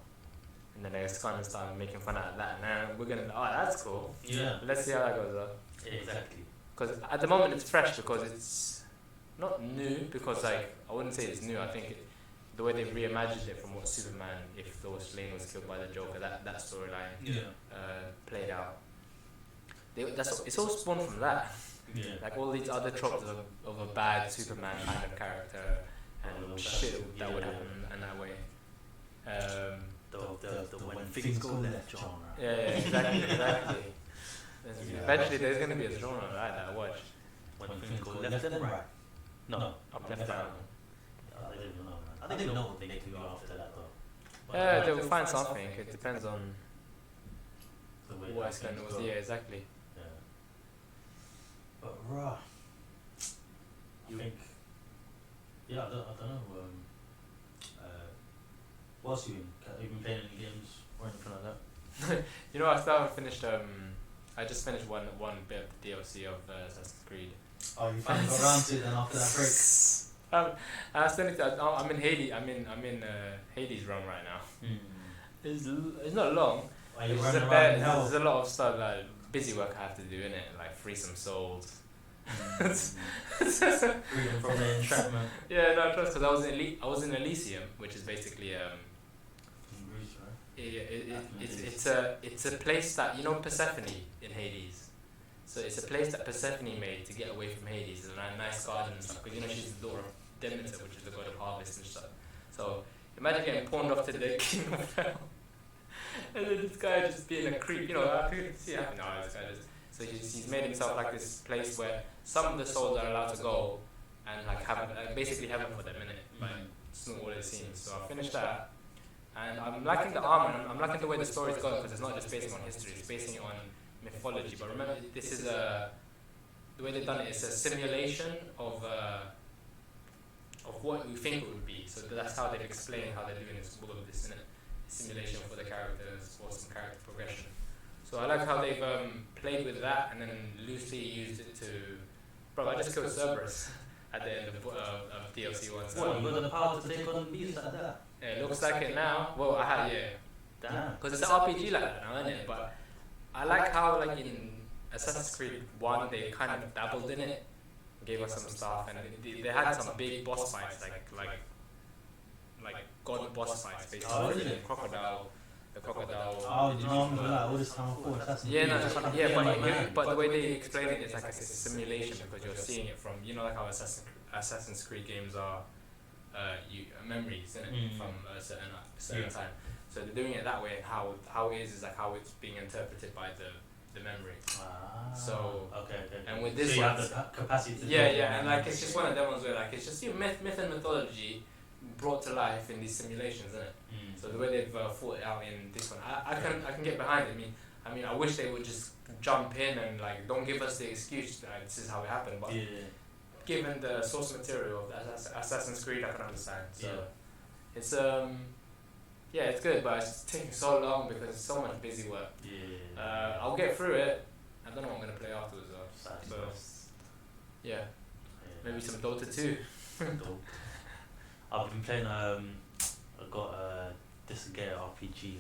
And then they're kind of start making fun out of that. Now we're gonna, that's cool. Yeah. Let's see how that goes up. Exactly. Because at the moment it's fresh because it's not new because like I wouldn't say it's new. I think the way they've reimagined it from what Superman, if Lois Lane was killed by the Joker, that storyline played out. It's all spawned from that. Yeah. Like all these other tropes of a bad Superman kind of character and shit that would happen in that way. The when things go left genre. Yeah, exactly. Eventually there's going to be a genre like that, watch. When things go left and right. No, up, left, down. I don't even know, man. I don't even know what they can do after that, though. Yeah, they'll find something. It depends on the way what it's going to be. Yeah, exactly. Yeah. But, raw. You think... Yeah, I don't know. What else you in? Have you been playing any games or anything like that? You know, I just finished one bit of the DLC of Assassin's Creed. Oh, you finally got around to it then after that break? I still need to, I'm in Hades. I'm in Hades run right now. It's not long. Are you running around in hell? There's a lot of stuff like busy work I have to do in it, like free some souls. Freedom from the entrapment. Yeah, no, trust because I was in Elysium, which is basically Greece, right? it's a place that Persephone in Hades. So it's a place that Persephone made to get away from Hades. It's a nice garden and stuff because she's the daughter of Demeter, which is the god of harvest and stuff. So imagine getting pawned off to the king of hell, and then this guy just being a creep. I could see happening. No, this guy just. So he's made himself like this place where some of the souls are allowed to go and like have basically heaven for them in it. Like it's not what it seems. So I finished that, and I'm liking the armor. And I'm liking the way the story's going because it's not just basing on history; it's basing it on mythology. But remember, this is the way they've done it. It's a simulation of what we think it would be. So that's how they've explained how they're doing all of this in a simulation for the characters for some character progression. So I like how they've played with that and then loosely used it to. Bro, I just killed Cerberus at the end of DLC 1. What, you got the power to take on beasts like that? Yeah, it looks like it now. Well, I had, Damn. because it's an RPG like that now, isn't it? But I like how, like in Assassin's Creed 1, they kind of dabbled in it, gave us some stuff, and they had some big boss fights, like god boss fights, basically. Oh, really? The crocodile. Oh, no, all this time before. But the way they explain it is like it's a simulation because you're seeing it from, like how Assassin's Creed games are memories, isn't it? From a certain time. So they're doing it that way, and how it is like how it's being interpreted by the memory. So okay. And with this so you one, have the capacity to and like it's just one of them ones where like it's just myth and mythology brought to life in these simulations, isn't it? So the way they've fought it out in this one, I can get behind it. I mean, I wish they would just jump in and like don't give us the excuse that this is how it happened. But given the source material of Assassin's Creed, I can understand. So It's yeah, it's good, but it's taking so long because it's so much busy work. Yeah. I'll get through it. I don't know what I'm gonna play afterwards though. So yeah, maybe some Dota 2. I've been playing. I got this gay RPG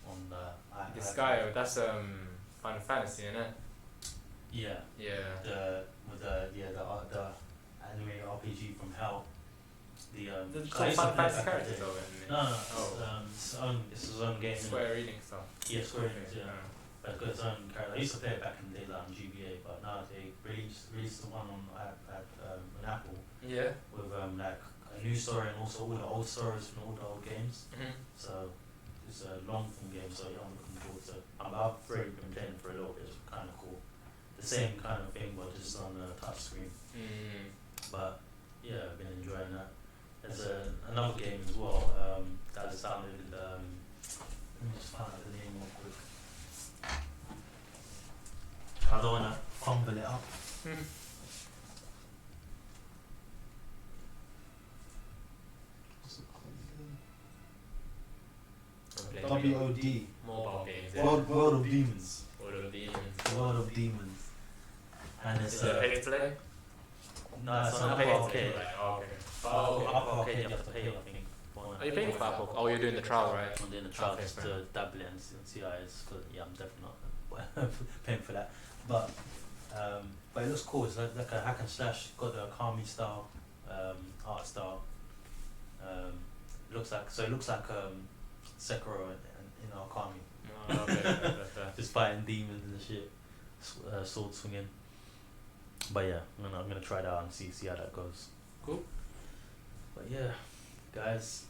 on the. This guy, that's Final Fantasy, innit? Yeah. Yeah. The anime RPG from Hell. The Final Fantasy characters over in it. No, Oh. it's his own game. Square Enix stuff. Yeah, Square Enix, yeah. But it's got its own character. I used to play it back in the day like on GBA, but now they released the one on Apple Yeah. with like a new story and also all the old stories from all the old games. Mhm. So it's a long form game, so yeah, I'm looking forward to it. I've already been playing it for a little bit, it's kind of cool. The same kind of thing, but just on a touch screen. Mm. But yeah, I've been enjoying that. There's another game as well that I just downloaded. Let me just find out the name real quick. I don't want to fumble it up. What's it called again? WOD. Mobile games. Yeah. World of Demons. World of Demons. World of Demons. And it's Is it pay to play? no, it's It's on not Apple pay to Arcade. play. Oh, okay. Apple Arcade, you have to pay, I think. Are you paying for Apple? Oh, you're doing the trial, right? I'm doing the trial Okay, just fair to enough. dabble in and see how it is. Cause yeah, I'm definitely not paying for that. But it looks cool. It's like a hack and slash. Got the Akami style, art style. It looks like Sekiro in Akami. Oh, okay, fair. Just fighting demons and shit, sword swinging. But yeah, I'm gonna try that out and see how that goes. Cool. But yeah, guys,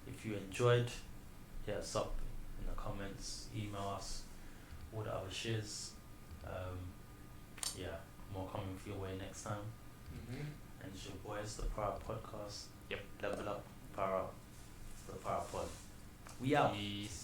if you enjoyed, hit us up in the comments, email us, all the other shiz. Yeah, more coming for your way next time. Mhm. And it's your boys, the POWERUP Podcast. Yep. Level up, power up, the POWERUP Pod. We out. Peace.